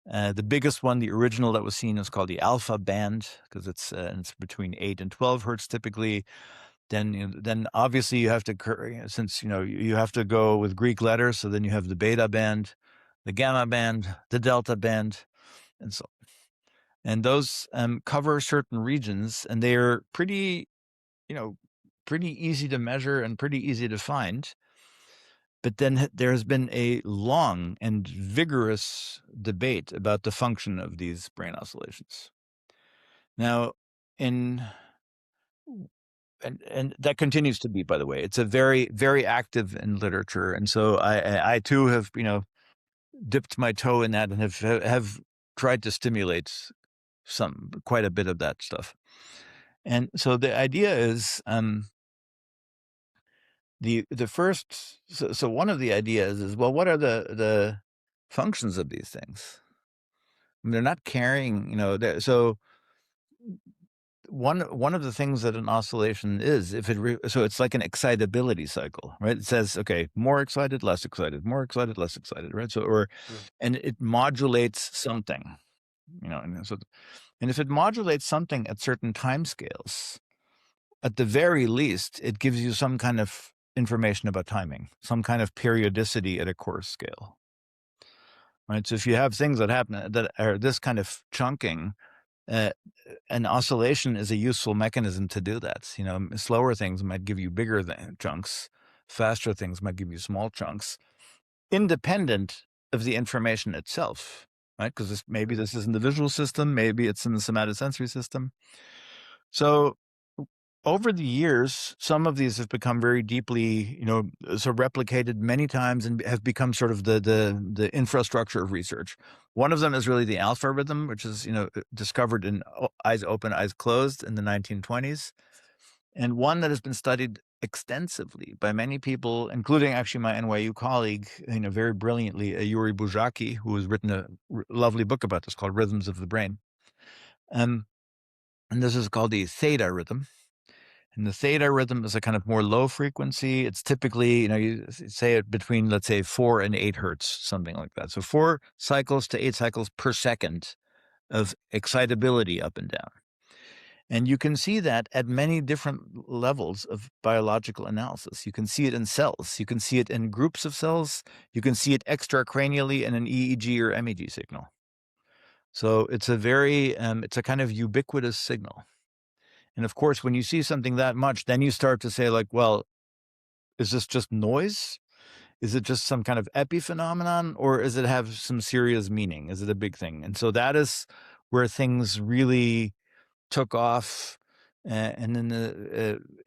The biggest one, the original that was seen, is called the alpha band because it's between 8 and 12 hertz typically. Then obviously you have to since you have to go with Greek letters, so then you have the beta band, the gamma band, the delta band, and so and those cover certain regions, and they are you know pretty easy to measure and pretty easy to find. But then there has been a long and vigorous debate about the function of these brain oscillations. Now, in and that continues to be, by the way, it's a very, very active in literature, and so I too have dipped my toe in that and have tried to stimulate quite a bit of that stuff. And so the idea is the first so one of the ideas is, well, what are the functions of these things? I mean, they're not carrying, so one of the things that an oscillation is, if so it's like an excitability cycle, right? It says, okay, more excited, less excited, more excited, less excited, right? mhm, And it modulates something, and if it modulates something at certain time scales, at the very least, it gives you some kind of information about timing, some kind of periodicity at a coarse scale, right? So if you have things that happen that are this kind of chunking, uh, an oscillation is a useful mechanism to do that. Slower things might give you bigger chunks, faster things might give you small chunks, independent of the information itself, right? Because maybe mhm, this is in the visual system, maybe it's in the somatosensory system. So over the years, some of these have become very deeply, so replicated many times and have become sort of the infrastructure of research. One of them is really the alpha rhythm, which is, discovered in eyes open, eyes closed in the 1920s, and one that has been studied extensively by many people, including actually my NYU colleague, very brilliantly, Yuri Buzhaki, who has written a lovely book about this called Rhythms of the Brain. Um, and this is called the theta rhythm. And the theta rhythm is a kind of more low frequency. It's typically, you say it between, let's say, 4 and 8 hertz, something like that. So 4 cycles to 8 cycles per second of excitability up and down. And you can see that at many different levels of biological analysis. You can see it in cells. You can see it in groups of cells. You can see it extracranially in an EEG or MEG signal. So it's a kind of ubiquitous signal. And of course, when you see something that much, then you start to say, like, well, is this just noise? Is it just some kind of epiphenomenon, or does it have some serious meaning? Is it a big thing? And so that is where things really took off, and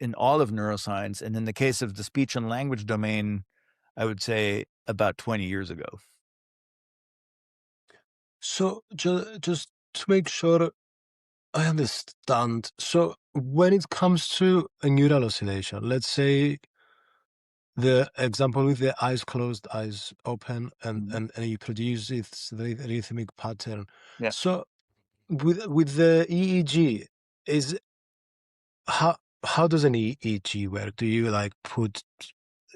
in all of neuroscience, and in the case of the speech and language domain, I would say about 20 years ago. So just to make sure I understand. So when it comes to a neural oscillation, let's say the example with the eyes closed, eyes open, Mhm. and you produce its rhythmic pattern. Yeah. So with the EEG, is how how does an EEG work? Do you like put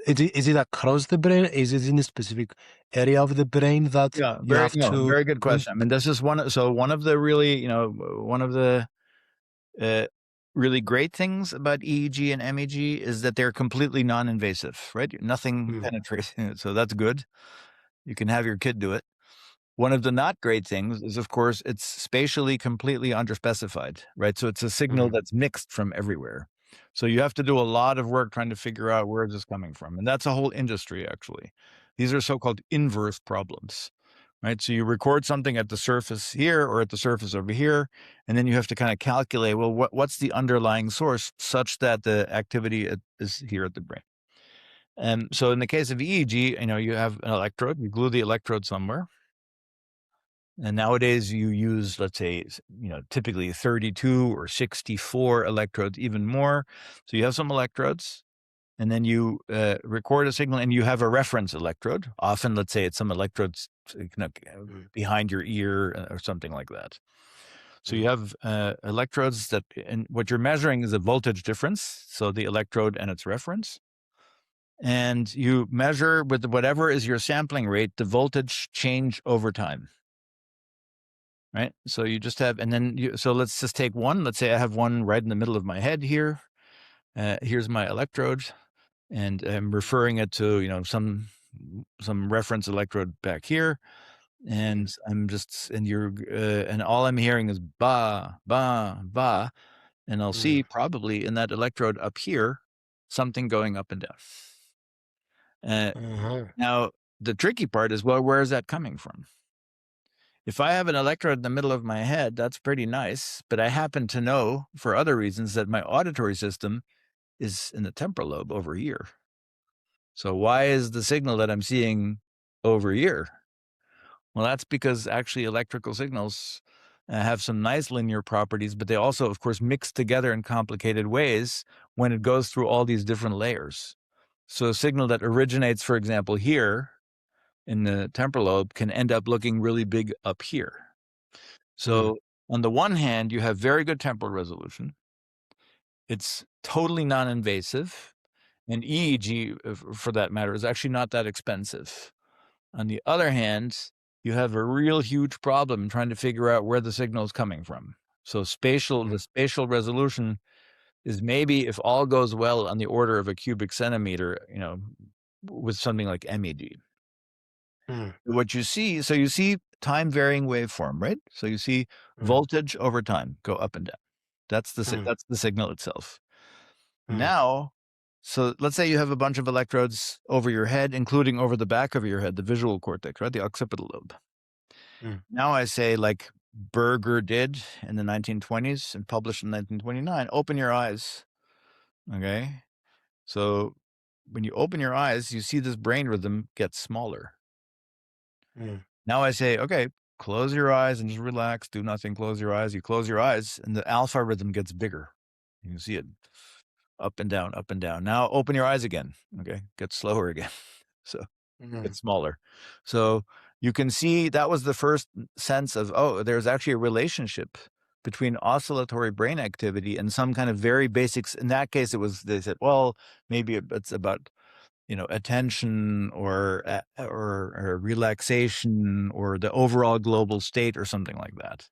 is it across the brain? Is it in a specific area of the brain that Yeah, you very have no, to very good in? question. I mean, this is one of the really, one of the uh, really great things about EEG and MEG is that they're completely non-invasive, right? Nothing Mm, penetrates it, so that's good. You can have your kid do it. One of the not great things is, of course, it's spatially completely underspecified, right? So it's a signal mm, that's mixed from everywhere. So you have to do a lot of work trying to figure out where is this coming from, and that's a whole industry, actually. These are so-called inverse problems, right? So you record something at the surface here or at the surface over here, and then you have to kind of calculate, well, what's the underlying source such that the activity is here at the brain. And so in the case of EEG, you have an electrode, you glue the electrode somewhere, and nowadays you use, let's say, typically 32 or 64 electrodes, even more. So you have some electrodes, and then you record a signal, and you have a reference electrode. Often, let's say it's some electrodes mm, behind your ear or something like that. So you mm, have electrodes that, and what you're measuring is a voltage difference. So the electrode and its reference. And you measure with whatever is your sampling rate, the voltage change over time. Right. So you just have, and then so let's just take one. Let's say I have one right in the middle of my head here. Here's my electrode, and I'm referring it to, some reference electrode back here. And mm, and all I'm hearing is ba, ba, ba. And I'll mm, see probably in that electrode up here, something going up and down. Uh, uh-huh, Now, the tricky part is, well, where is that coming from? If I have an electrode in the middle of my head, that's pretty nice, but I happen to know for other reasons that my auditory system is in the temporal lobe over here. So why is the signal that I'm seeing over here? Well, that's because actually electrical signals have some nice linear properties, but they also, of course, mix together in complicated ways when it goes through all these different layers. So a signal that originates, for example, here in the temporal lobe can end up looking really big up here. mm, So on the one hand, you have very good temporal resolution. It's totally non-invasive, and EEG, for that matter, is actually not that expensive. On the other hand, you have a real huge problem trying to figure out where the signal is coming from. So the mm, spatial resolution is maybe, if all goes well, on the order of a cubic centimeter, with something like MEG. mm, What you see, so you see time varying waveform, right? So you see mm, voltage over time go up and down. mm, That's the signal itself. mm, Now, so let's say you have a bunch of electrodes over your head, including over the back of your head, the visual cortex, right? The occipital lobe. mm, Now I say, like Berger did in the 1920s and published in 1929, open your eyes. Okay. So when you open your eyes, you see this brain rhythm get smaller. mm, Now I say, okay, close your eyes and just relax, do nothing, close your eyes. You close your eyes, and the alpha rhythm gets bigger. You can see it up and down, up and down. Now open your eyes again. Okay. Get slower again. So mm, it's smaller. So you can see that was the first sense of, oh, there's actually a relationship between oscillatory brain activity and some kind of very basics. In that case, they said, well, maybe it's about, attention or relaxation or the overall global state or something like that.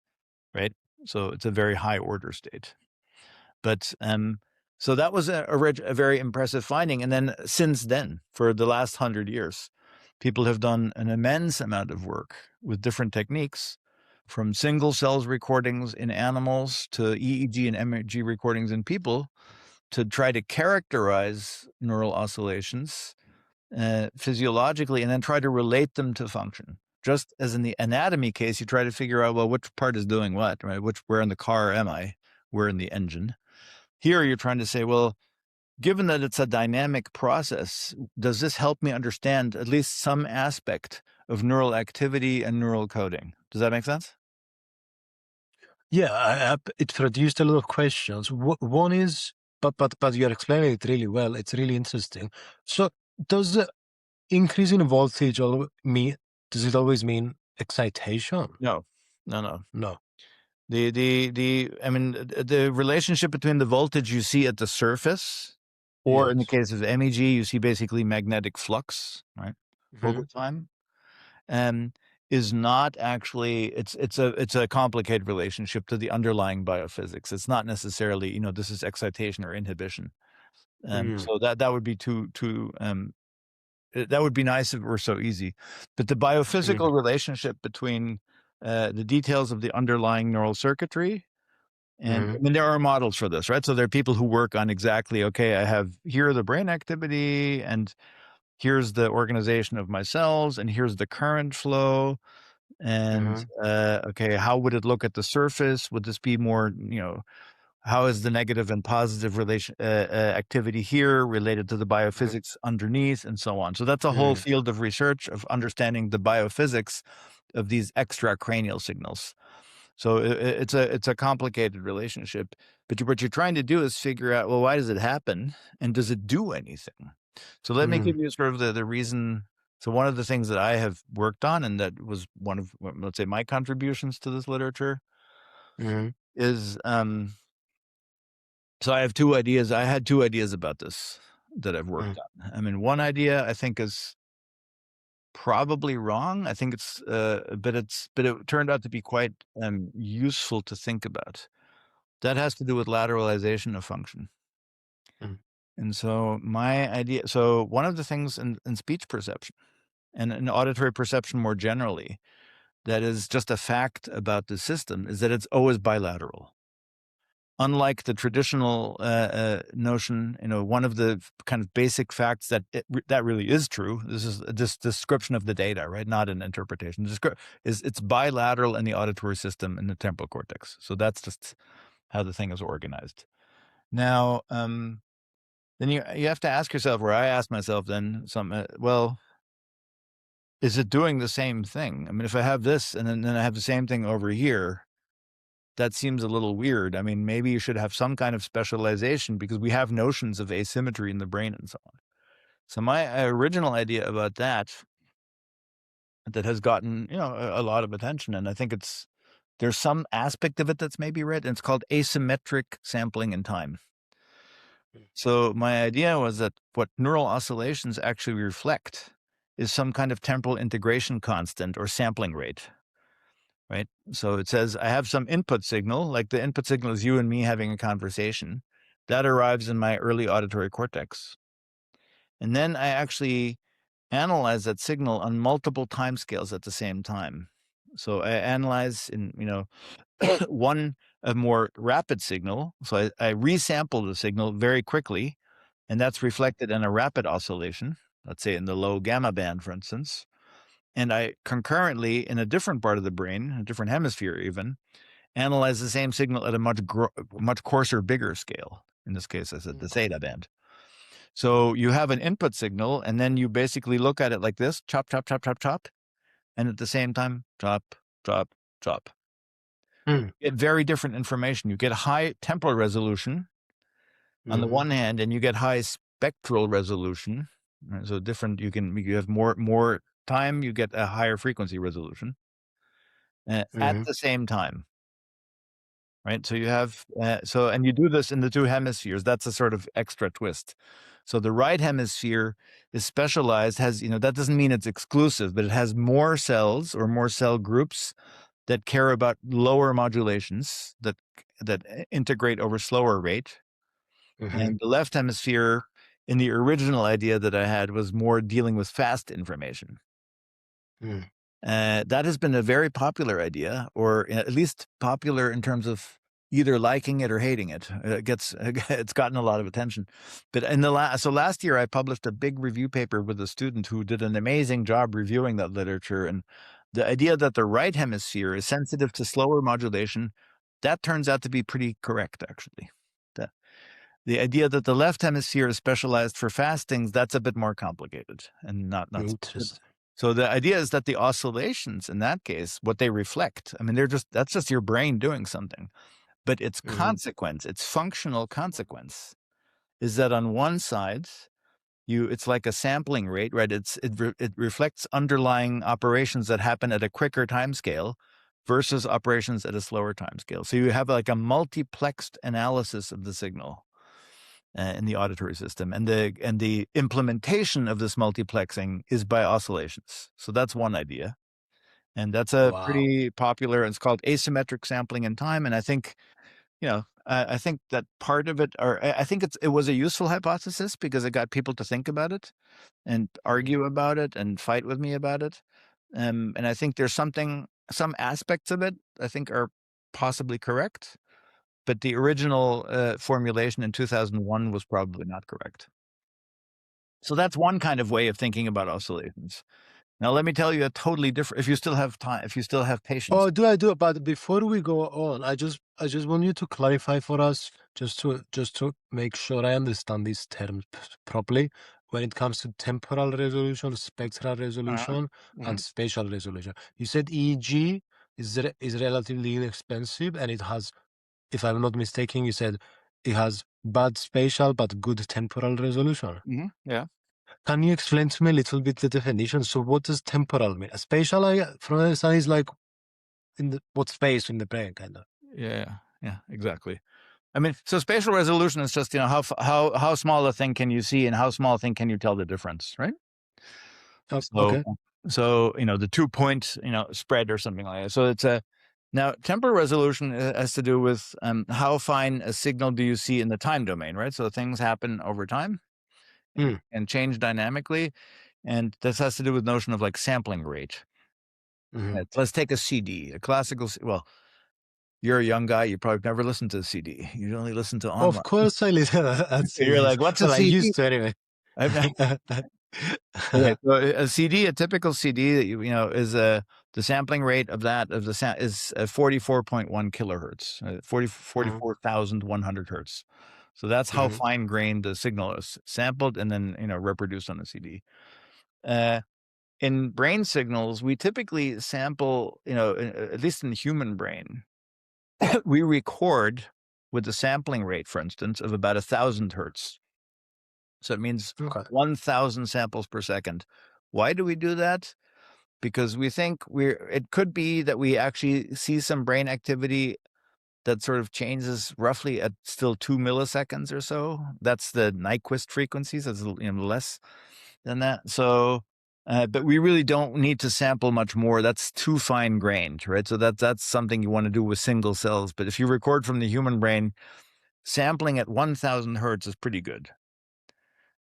Right. So it's a very high order state. But so that was a very impressive finding. And then since then, for the last 100 years, people have done an immense amount of work with different techniques, from single cells recordings in animals to EEG and MEG recordings in people. to try to characterize neural oscillations physiologically and then try to relate them to function. Just as in the anatomy case, you try to figure out, well, which part is doing what, right? Where in the car am I? Where in the engine? Here you're trying to say, well, given that it's a dynamic process, does this help me understand at least some aspect of neural activity and neural coding? Does that make sense? Yeah, it produced a lot of questions. One is, but you're explaining it really well. It's really interesting. So, does the increase in voltage mean? Does it always mean excitation? No, no, no. No. I mean, the relationship between the voltage you see at the surface, or in the Yes. case of MEG, you see basically magnetic flux, right, over Hmm. time, um, is not actually. It's a complicated relationship to the underlying biophysics. It's not necessarily, this is excitation or inhibition. Mm. So that would be that would be nice if it were so easy, but the biophysical relationship between the details of the underlying neural circuitry. And I Hmm. mean, there are models for this, right? So there are people who work on exactly, okay, I have here the brain activity, and here's the organization of my cells, and here's the current flow. And Hmm. okay, how would it look at the surface? Would this be more, how is the negative and positive relation activity here related to the biophysics underneath, and so on? So that's a whole Hmm. field of research of understanding the biophysics of these extracranial signals. So it's a complicated relationship, but what you're trying to do is figure out, well, why does it happen, and does it do anything? So let me Hmm. give you sort of the reason. So one of the things that I have worked on, and that was one of, let's say, my contributions to this literature, Hmm. is so I have two ideas. I had two ideas about this that I've worked on. I mean, one idea I think is probably wrong. I think but it turned out to be quite useful to think about. That has to do with lateralization of function. Hmm. And so my idea, so one of the things in speech perception and in auditory perception more generally, that is just a fact about the system, is that it's always bilateral. Unlike the traditional notion, one of the kind of basic facts that really is true. This is this description of the data, right? Not an interpretation. Is it's bilateral in the auditory system in the temporal cortex. So that's just how the thing is organized. Now, then you have to ask yourself, where I ask myself then, well, is it doing the same thing? I mean, if I have this and then I have the same thing over here, that seems a little weird. I mean, maybe you should have some kind of specialization because we have notions of asymmetry in the brain and so on. So my original idea about that has gotten, a lot of attention, and I think there's some aspect of it that's maybe right, and it's called asymmetric sampling in time. So my idea was that what neural oscillations actually reflect is some kind of temporal integration constant or sampling rate, right? So it says I have some input signal, like the input signal is you and me having a conversation. That arrives in my early auditory cortex. And then I actually analyze that signal on multiple timescales at the same time. So I analyze in, one a more rapid signal. So I resample the signal very quickly, and that's reflected in a rapid oscillation, let's say in the low gamma band, for instance. And I concurrently, in a different part of the brain, a different hemisphere even, analyze the same signal at a much coarser, bigger scale. In this case, I said the theta band. So you have an input signal, and then you basically look at it like this: chop, chop, chop, chop, chop, and at the same time, chop, chop, chop. Hmm. You get very different information. You get high temporal resolution on the Hmm. one hand, and you get high spectral resolution. Right? So different. You have more time. You get a higher frequency resolution at Hmm. the same time. Right. So you have and you do this in the two hemispheres. That's a sort of extra twist. So the right hemisphere is specialized, has, that doesn't mean it's exclusive, but it has more cells or more cell groups that care about lower modulations that integrate over slower rate. Hmm. And the left hemisphere, in the original idea that I had, was more dealing with fast information. That has been a very popular idea, or at least popular in terms of either liking it or hating it. It's gotten a lot of attention. But so last year I published a big review paper with a student who did an amazing job reviewing that literature. And the idea that the right hemisphere is sensitive to slower modulation, that turns out to be pretty correct, actually. The idea that the left hemisphere is specialized for fast things, that's a bit more complicated and not so good. Interesting. So the idea is that the oscillations in that case, what they reflect, I mean, that's just your brain doing something. But its consequence, its functional consequence, is that on one side, it's like a sampling rate, right? It reflects underlying operations that happen at a quicker time scale versus operations at a slower time scale. So you have like a multiplexed analysis of the signal in the auditory system, and the implementation of this multiplexing is by oscillations. So that's one idea, and that's a Wow. pretty popular. It's called asymmetric sampling in time, and I think I think that part of it, or I think it was a useful hypothesis because it got people to think about it and argue about it and fight with me about it. And I think there's some aspects of it I think are possibly correct, but the original formulation in 2001 was probably not correct. So that's one kind of way of thinking about oscillations. Now, let me tell you a totally different, if you still have time, if you still have patience. Oh, do I do it? But before we go on, I just want you to clarify for us, just to make sure I understand these terms properly. When it comes to temporal resolution, spectral resolution, and Mhm. spatial resolution, you said EEG is relatively inexpensive, and it has, if I'm not mistaken, you said it has bad spatial but good temporal resolution. Yeah. Can you explain to me a little bit the definition? So, what does temporal mean? Spatial, from the side, is like in the what space in the brain, kind of. Yeah, exactly. I mean, so spatial resolution is just, how small a thing can you see and how small a thing can you tell the difference, right? Oh, So, okay. the 2-point, spread or something like that. So now temporal resolution has to do with how fine a signal do you see in the time domain, right? So things happen over time Mm, and change dynamically. And this has to do with notion of like sampling rate. mhm. Right. Let's take a CD, a classical, well, you're a young guy, you probably never listened to a CD. You only listen to Of online. course, I listen at You're CDs. like, "What's a Well, I CD?" used to anyway. Okay, so a CD, a typical CD that is the sampling rate of that of the sound is 44.1 kilohertz, Mhm, 44,100 hertz. So that's how mhm, fine grained the signal is, sampled and then reproduced on a CD. Uh, in brain signals, we typically sample, at least in the human brain, we record with the sampling rate, for instance, of about 1,000 hertz. So it means okay. 1,000 samples per second. Why do we do that? Because we think it could be that we actually see some brain activity that sort of changes roughly at still 2 milliseconds or so. That's the Nyquist frequencies. That's less than that. So, but we really don't need to sample much more. That's too fine grained, right? So that's something you want to do with single cells. But if you record from the human brain, sampling at 1,000 hertz is pretty good.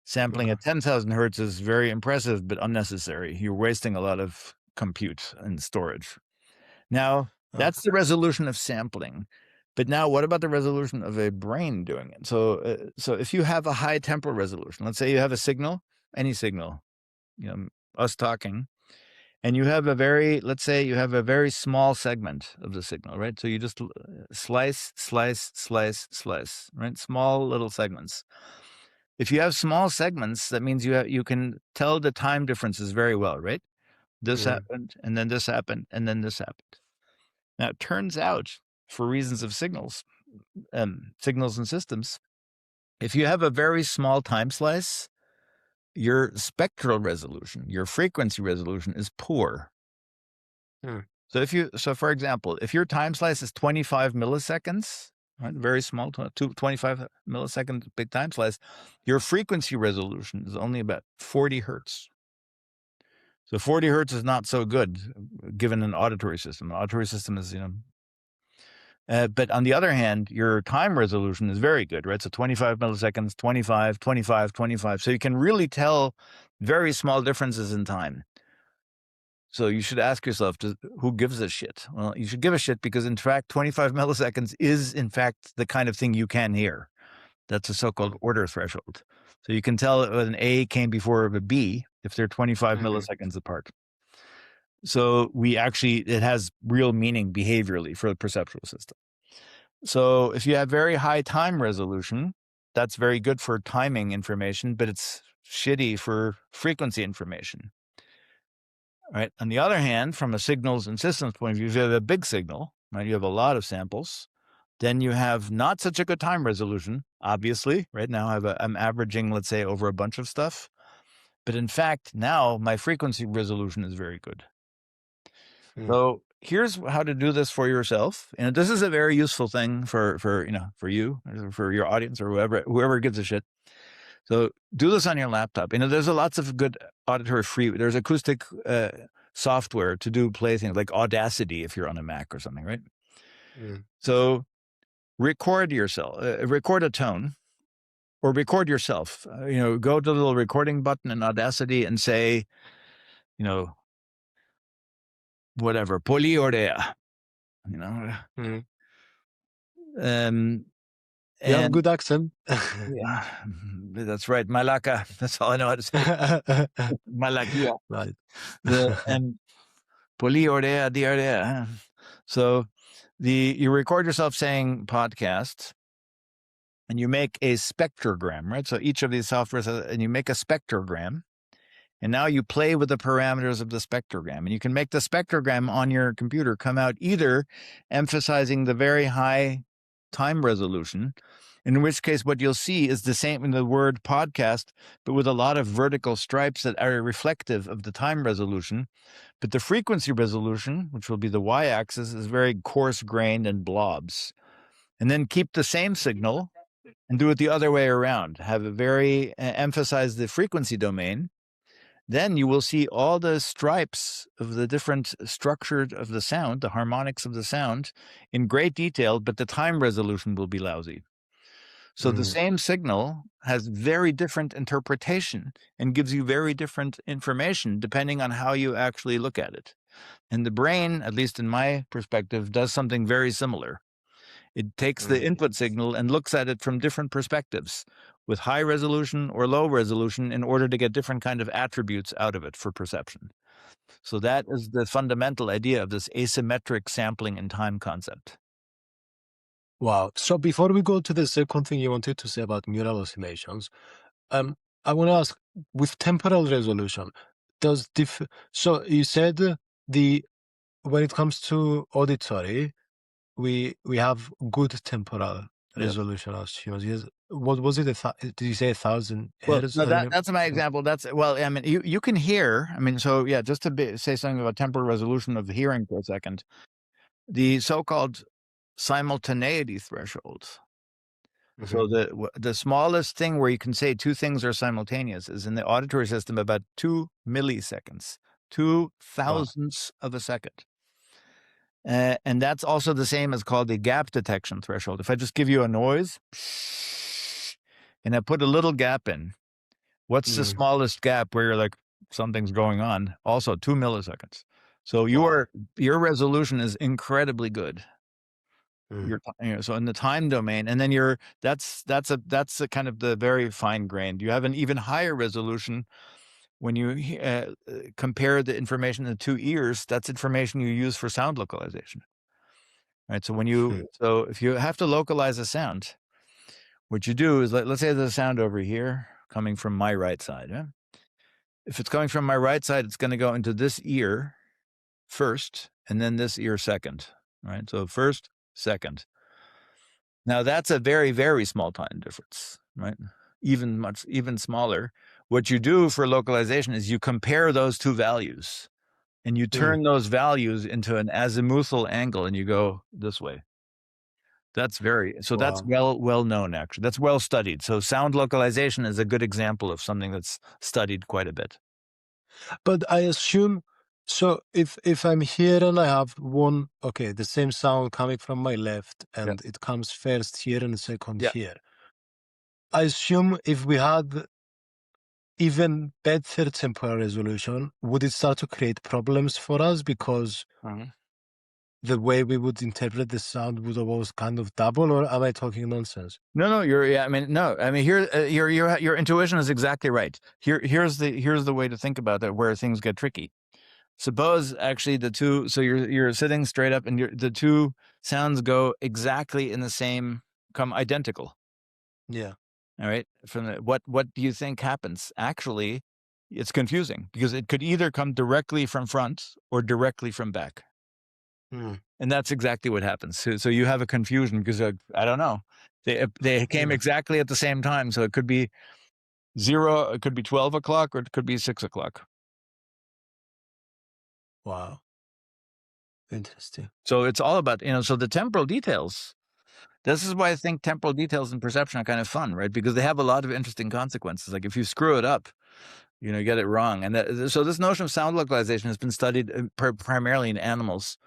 Sampling Okay. at 10,000 hertz is very impressive, but unnecessary. You're wasting a lot of compute and storage. Now, Okay. that's the resolution of sampling. But now what about the resolution of a brain doing it? So if you have a high temporal resolution, let's say you have a signal, any signal, us talking, and you have let's say you have a very small segment of the signal, right? So you just slice, slice, slice, slice, right? Small little segments. If you have small segments, that means you can tell the time differences very well, right? This Mhm, happened, and then this happened, and then this happened. Now, it turns out, for reasons of signals and systems, if you have a very small time slice, your spectral resolution, your frequency resolution is poor. mm, So for example, if your time slice is 25 milliseconds, right, very small, 25 millisecond big time slice, your frequency resolution is only about 40 hertz. So 40 hertz is not so good given an auditory system. An auditory system is, but on the other hand, your time resolution is very good, right? So 25 milliseconds, 25, 25, 25. So you can really tell very small differences in time. So you should ask yourself, who gives a shit? Well, you should give a shit because in fact, 25 milliseconds is in fact the kind of thing you can hear. That's a so-called order threshold. So you can tell an A came before a B if they're 25 milliseconds apart. So it has real meaning behaviorally for the perceptual system. So if you have very high time resolution, that's very good for timing information, but it's shitty for frequency information. Right. On the other hand, from a signals and systems point of view, if you have a big signal, right, you have a lot of samples, then you have not such a good time resolution, obviously. Right now I'm averaging, let's say, over a bunch of stuff. But in fact, now my frequency resolution is very good. So here's how to do this for yourself. And this is a very useful thing for you, for your audience, or whoever gives a shit. So do this on your laptop. There's lots of good auditory there's acoustic software to do play things like Audacity if you're on a Mac or something, right? So record yourself, record a tone, or record yourself. Go to the little recording button in Audacity and say, whatever, poliorea, You have a and good accent. yeah, that's right, Malaka. That's all I know how to say. Malakia. Right. And poliorea, diarrhea. So you record yourself saying podcast, and you make a spectrogram, right? So each of these softwares, and you make a spectrogram. And now you play with the parameters of the spectrogram. And you can make the spectrogram on your computer come out either emphasizing the very high time resolution, in which case what you'll see is the same in the word podcast, but with a lot of vertical stripes that are reflective of the time resolution. But the frequency resolution, which will be the y-axis, is very coarse-grained and blobs. And then keep the same signal and do it the other way around. Have a very emphasize the frequency domain. Then you will see all the stripes of the different structure of the sound, the harmonics of the sound, in great detail, but the time resolution will be lousy. So the same signal has very different interpretation and gives you very different information depending on how you actually look at it. And the brain, at least in my perspective, does something very similar. It takes the input signal and looks at it from different perspectives, with high resolution or low resolution, in order to get different kind of attributes out of it for perception. So that is the fundamental idea of this asymmetric sampling in time concept. Wow. So before we go to the second thing you wanted to say about neural oscillations, I want to ask, with temporal resolution, so you said when it comes to auditory, we have good temporal resolution as humans. Yes. What was it? Did you say 1,000 Well, hertz? no, that's my example. I mean, you can hear. I mean, so yeah, just to say something about temporal resolution of the hearing for a second, the so-called simultaneity threshold. So the smallest thing where you can say two things are simultaneous is in the auditory system about 2 milliseconds, 2/1000ths of a second. And that's also the same as called the gap detection threshold. If I just give you a noise and I put a little gap in, what's the smallest gap where you're like, something's going on? Also 2 milliseconds. So your resolution is incredibly good. So in the time domain, and then that's a kind of the very fine grained. You have an even higher resolution when you compare the information in the two ears. That's information you use for sound localization. Right. So so if you have to localize a sound, what you do is let's say there's a sound over here coming from my right side. Yeah? If it's coming from my right side, it's going to go into this ear first, and then this ear second. Right. So first, second. Now that's a very, very small time difference, right? Even smaller. What you do for localization is you compare those two values and you turn those values into an azimuthal angle and you go this way. That's well known, actually. That's well studied. So sound localization is a good example of something that's studied quite a bit. But I assume, so if I'm here and I have the same sound coming from my left and it comes first here and second here. I assume if we had even better temporal resolution, would it start to create problems for us because Mhm. the way we would interpret the sound would always kind of double, or am I talking nonsense? No, yeah. I mean, no. I mean, here, your intuition is exactly right. Here's the way to think about that, where things get tricky. Suppose actually the two. So you're sitting straight up, and the two sounds go exactly in the same, come identical. Yeah. All right. From what do you think happens? Actually, it's confusing because it could either come directly from front or directly from back. Mm. And that's exactly what happens. So you have a confusion because I don't know. They came Yeah. exactly at the same time. So it could be 0, it could be 12 o'clock, or it could be 6 o'clock. Wow. Interesting. So it's all about, so the temporal details. This is why I think temporal details in perception are kind of fun, right? Because they have a lot of interesting consequences. Like if you screw it up, you get it wrong. And so this notion of sound localization has been studied primarily in animals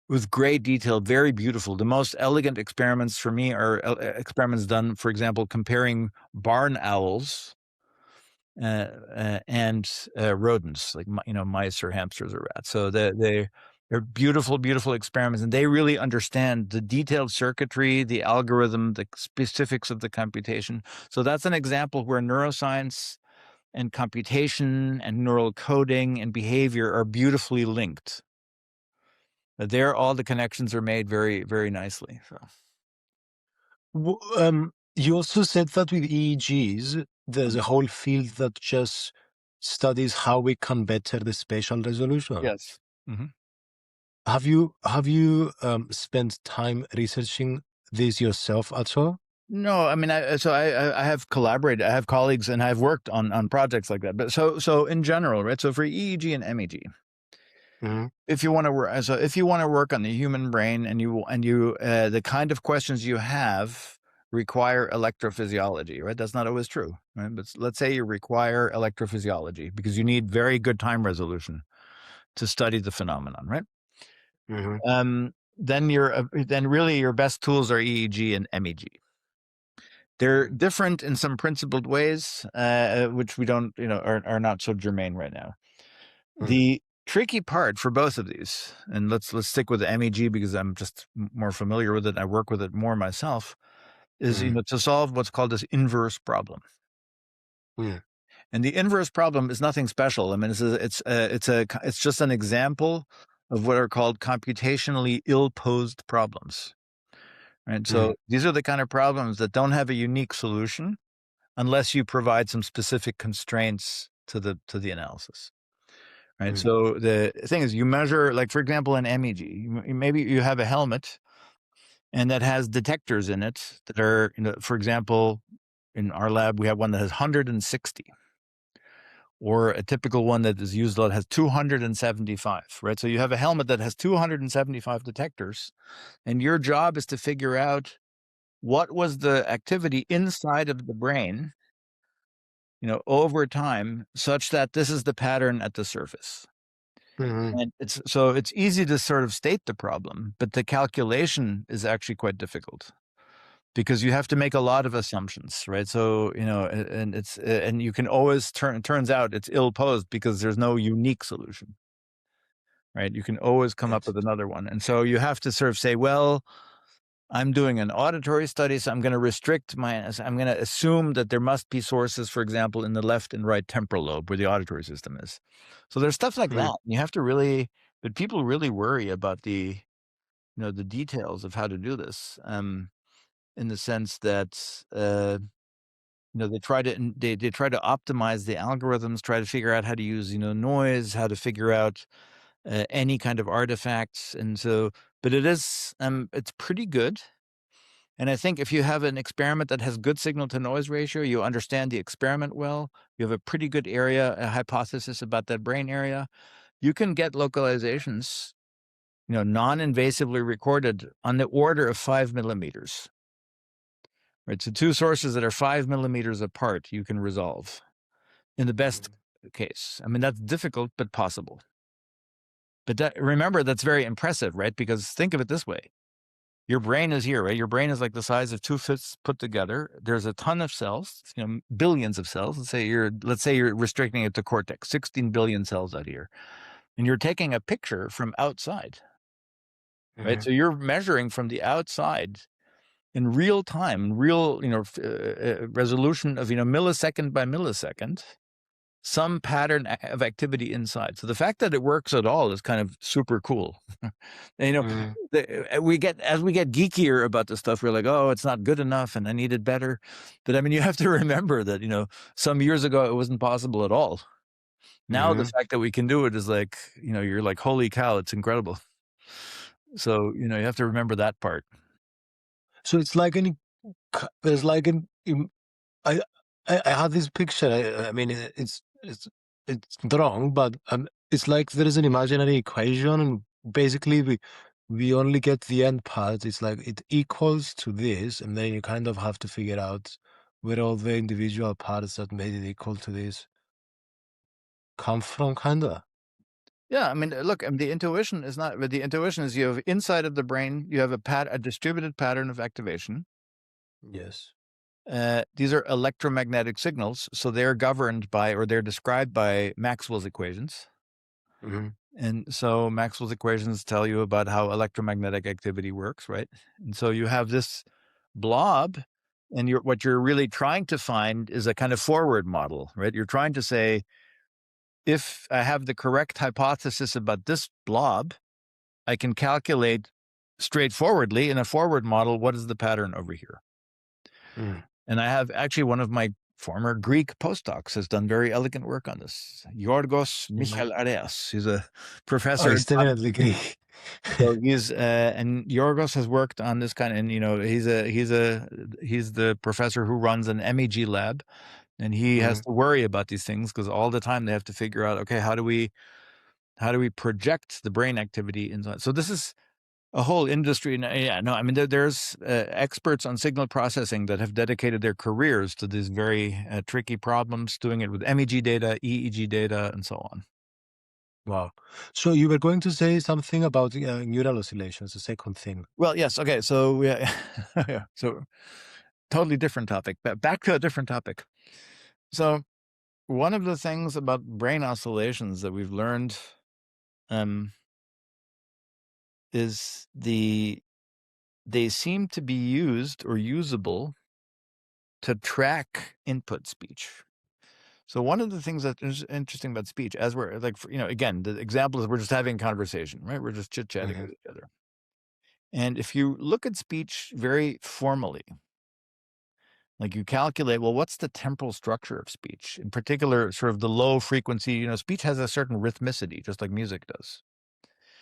with great detail, very beautiful. The most elegant experiments for me are experiments done, for example, comparing barn owls and rodents, like mice or hamsters or rats. So they're beautiful, beautiful experiments, and they really understand the detailed circuitry, the algorithm, the specifics of the computation. So that's an example where neuroscience and computation and neural coding and behavior are beautifully linked. There, all the connections are made very, very nicely. So You also said that with EEGs, there's a um, whole field that just studies how we can better the spatial resolution. yes. Hmm. Have you spent time researching this yourself at all? No, I mean, I have collaborated, I have colleagues, and I've worked on projects like that. But so in general, right? So for EEG and MEG, Hmm. if you want to work, if you want to work on the human brain, and you the kind of questions you have require electrophysiology, right? That's not always true, right? But let's say you require electrophysiology because you need very good time resolution to study the phenomenon, right? Hmm. Then really your best tools are EEG and MEG. They're different in some principled ways, which we don't, are not so germane right now. Hmm. The tricky part for both of these, and let's stick with the MEG because I'm just more familiar with it. I work with it more myself. Is Hmm. to solve what's called this inverse problem, Hmm. and the inverse problem is nothing special. I mean, it's just an example of what are called computationally ill-posed problems. Right. Hmm. So these are the kind of problems that don't have a unique solution unless you provide some specific constraints to the analysis. Right. Hmm. So the thing is, you measure, like for example, in MEG, maybe you have a helmet and that has detectors in it that are, for example, in our lab we have one that has 160, or a typical one that is used a lot has 275. Right. So you have a helmet that has 275 detectors, and your job is to figure out what was the activity inside of the brain, over time, such that this is the pattern at the surface. Hmm. And it's easy to sort of state the problem, but the calculation is actually quite difficult because you have to make a lot of assumptions, right? So, and you can always turns out it's ill posed because there's no unique solution, right? You can always come up Yes. with another one. And so you have to sort of say, well, I'm doing an auditory study, so I'm going to assume that there must be sources, for example, in the left and right temporal lobe where the auditory system is. So there's stuff like Hmm. that. You have to really, but people really worry about the details of how to do this, in the sense that, they try to optimize the algorithms, try to figure out how to use, noise, how to figure out any kind of artifacts. And so, but it's pretty good. And I think if you have an experiment that has good signal to noise ratio, you understand the experiment well, you have a pretty good area, a hypothesis about that brain area, you can get localizations, non-invasively recorded on the order of 5 millimeters. Right. So two sources that are 5 millimeters apart, you can resolve in the best case. I mean, that's difficult, but possible. But remember, that's very impressive, right? Because think of it this way. Your brain is here, right? Your brain is like the size of 2 fists put together. There's a ton of cells, billions of cells. Let's say you're restricting it to cortex, 16 billion cells out here. And you're taking a picture from outside, right? Mm-hmm. So you're measuring from the outside in real time, resolution of, millisecond by millisecond, some pattern of activity inside. So the fact that it works at all is kind of super cool. And, Mm-hmm. as we get geekier about this stuff, we're like, oh, it's not good enough and I need it better. But I mean, you have to remember that, some years ago, it wasn't possible at all. Now the Mm-hmm. fact that we can do it is like, you're like, holy cow, it's incredible. So, you have to remember that part. So it's like there's like I I had this picture. I mean, it's wrong, but it's like there is an imaginary equation, and basically we only get the end part. It's like it equals to this, and then you kind of have to figure out where all the individual parts that made it equal to this come from, kinda. Yeah, I mean, look, the intuition is not, but the intuition is you have inside of the brain, you have a distributed pattern of activation. Yes. These are electromagnetic signals, so they're governed by, or they're described by Maxwell's equations. Mm-hmm. And so Maxwell's equations tell you about how electromagnetic activity works, right? And so you have this blob, and what you're really trying to find is a kind of forward model, right? You're trying to say, if I have the correct hypothesis about this blob, I can calculate straightforwardly in a forward model, what is the pattern over here? Mm. And I have actually one of my former Greek postdocs has done very elegant work on this. Yorgos Mm. Michael Arias. He's a Oh, professor. it's definitely Greek. So and Yorgos has worked on this kind of, and he's the professor who runs an MEG lab, and he has Mm. to worry about these things because all the time they have to figure out, okay, how do we project the brain activity inside? So this is a whole industry. Yeah, no, I mean, there's experts on signal processing that have dedicated their careers to these very tricky problems, doing it with MEG data, EEG data, and so on. Wow. So you were going to say something about neural oscillations, the second thing. Well, yes. Okay. So yeah, yeah. So totally different topic, but back to a different topic. So one of the things about brain oscillations that we've learned um, is they seem to be used or usable to track input speech. So one of the things that is interesting about speech, as we're like, again, the example is we're just having a conversation, right? We're just chit-chatting Hmm. with each other. And if you look at speech very formally, like you calculate, well, what's the temporal structure of speech? In particular, sort of the low frequency, speech has a certain rhythmicity, just like music does.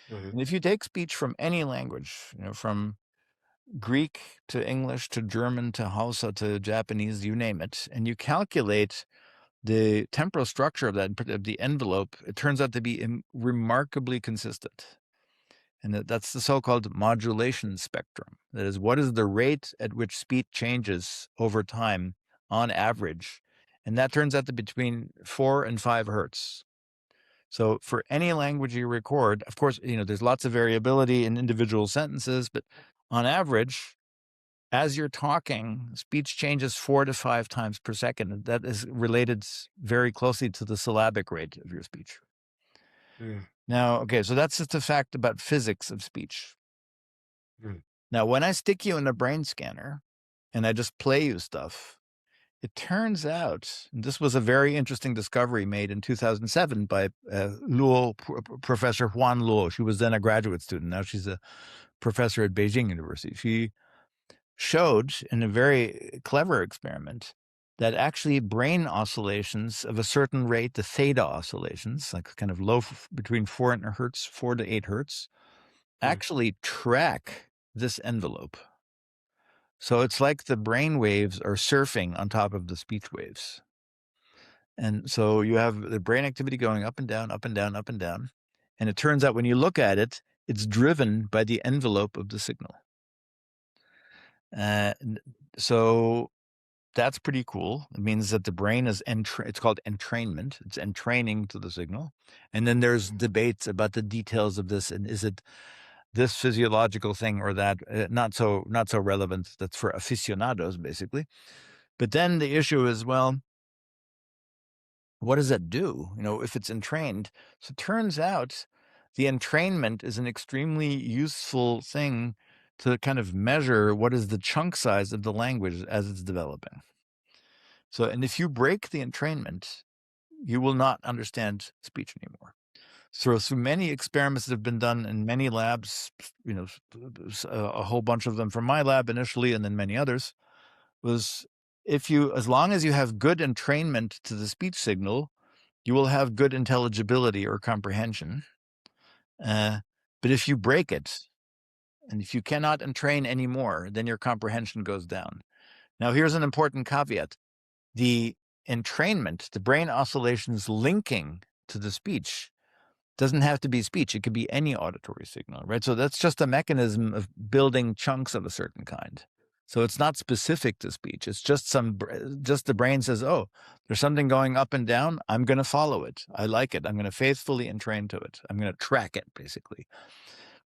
Hmm. And if you take speech from any language, from Greek to English to German to Hausa to Japanese, you name it, and you calculate the temporal structure of the envelope, it turns out to be remarkably consistent. And that's the so-called modulation spectrum. That is, what is the rate at which speech changes over time on average? And that turns out to be between 4 and 5 hertz. So for any language you record, of course, there's lots of variability in individual sentences, but on average, as you're talking, speech changes 4 to 5 times per second. And that is related very closely to the syllabic rate of your speech. Mm. Now, okay, so that's just a fact about physics of speech. Mm. Now, when I stick you in a brain scanner and I just play you stuff, it turns out, and this was a very interesting discovery made in 2007 by Luo, Professor Juan Luo. She was then a graduate student. Now she's a professor at Beijing University. She showed in a very clever experiment that actually brain oscillations of a certain rate, the theta oscillations, like kind of low between 4 and hertz, 4 to 8 hertz, Mm. actually track this envelope. So it's like the brain waves are surfing on top of the speech waves. And so you have the brain activity going up and down, up and down, up and down. And it turns out when you look at it, it's driven by the envelope of the signal. Uh, so that's pretty cool. It means that the brain is it's called entrainment. It's entraining to the signal. And then there's debates about the details of this. And is it this physiological thing or that, not so relevant. That's for aficionados, basically. But then the issue is, well, what does that do? If it's entrained. So it turns out the entrainment is an extremely useful thing to kind of measure what is the chunk size of the language as it's developing. So, and if you break the entrainment, you will not understand speech anymore. So through many experiments that have been done in many labs, a whole bunch of them from my lab initially, and then many others, was as long as you have good entrainment to the speech signal, you will have good intelligibility or comprehension. But if you break it, and if you cannot entrain anymore, then your comprehension goes down. Now, here's an important caveat. The entrainment, the brain oscillations linking to the speech, doesn't have to be speech. It could be any auditory signal, right? So that's just a mechanism of building chunks of a certain kind. So it's not specific to speech. It's just the brain says, oh, there's something going up and down. I'm going to follow it. I like it. I'm going to faithfully entrain to it. I'm going to track it, basically.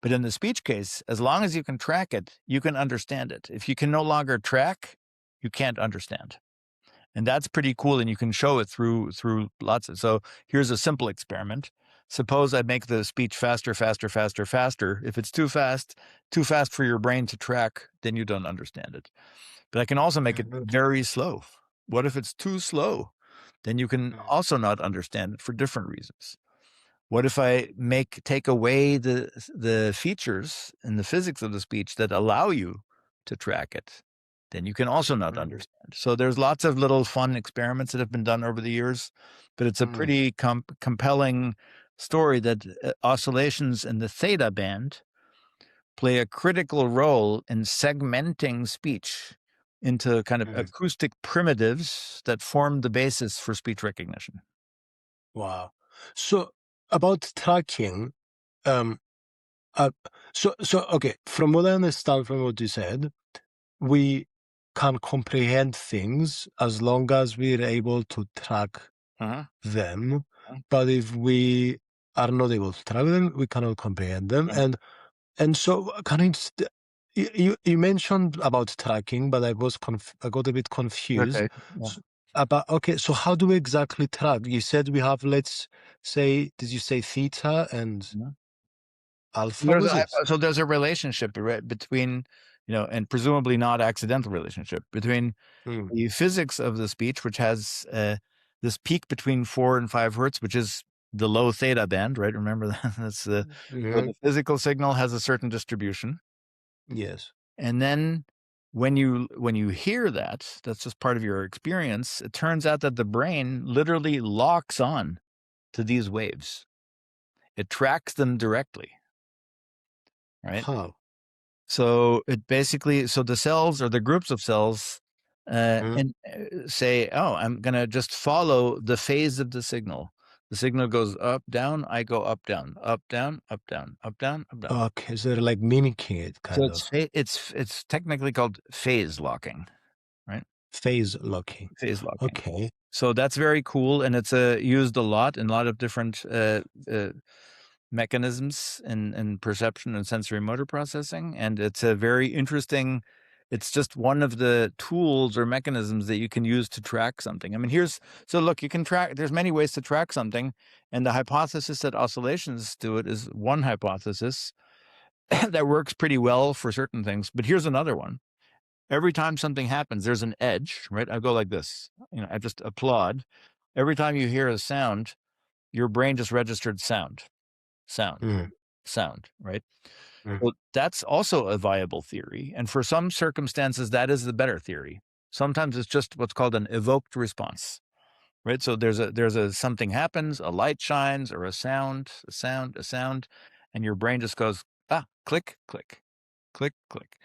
But in the speech case, as long as you can track it, you can understand it. If you can no longer track, you can't understand. And that's pretty cool. And you can show it through lots of, so here's a simple experiment. Suppose I make the speech faster, faster, faster, faster. If it's too fast for your brain to track, then you don't understand it. But I can also make it very slow. What if it's too slow? Then you can also not understand it for different reasons. What if I take away the features in the physics of the speech that allow you to track it? Then you can also not understand. So there's lots of little fun experiments that have been done over the years, but it's a pretty compelling story that oscillations in the theta band play a critical role in segmenting speech into kind of acoustic primitives that form the basis for speech recognition. Wow. So about tracking, okay, from what I understand from what you said, we can comprehend things as long as we're able to track them. But if we are not able to track them, we cannot comprehend them. And so you mentioned about tracking, but I got a bit confused. Okay. Yeah. So how do we exactly track? You said we have, let's say, did you say theta and alpha, was it? So there's a relationship between, and presumably not accidental relationship between the physics of the speech, which has this peak between 4 and 5 hertz, which is the low theta band, right? Remember that? That's so the physical signal has a certain distribution. Yes. And then when you hear that, that's just part of your experience. It turns out that the brain literally locks on to these waves. It tracks them directly. Right? How? So it basically, so the cells or the groups of cells say, oh, I'm going to just follow the phase of the signal. The signal goes up, down, I go up, down, up, down, up, down, up, down, up, down. Okay, so they're like mimicking it, kind of. It's technically called phase locking, right? Phase locking. Phase locking. Okay. So that's very cool, and it's used a lot in a lot of different mechanisms in perception and sensory motor processing. And it's a very interesting, it's just one of the tools or mechanisms that you can use to track something. I mean, so look, you can track, there's many ways to track something. And the hypothesis that oscillations do it is one hypothesis that works pretty well for certain things. But here's another one. Every time something happens, there's an edge, right? I go like this, I just applaud. Every time you hear a sound, your brain just registered sound, right? Well, that's also a viable theory. And for some circumstances, that is the better theory. Sometimes it's just what's called an evoked response, right? So there's a something happens, a light shines, or a sound, and your brain just goes, click, click, click, click.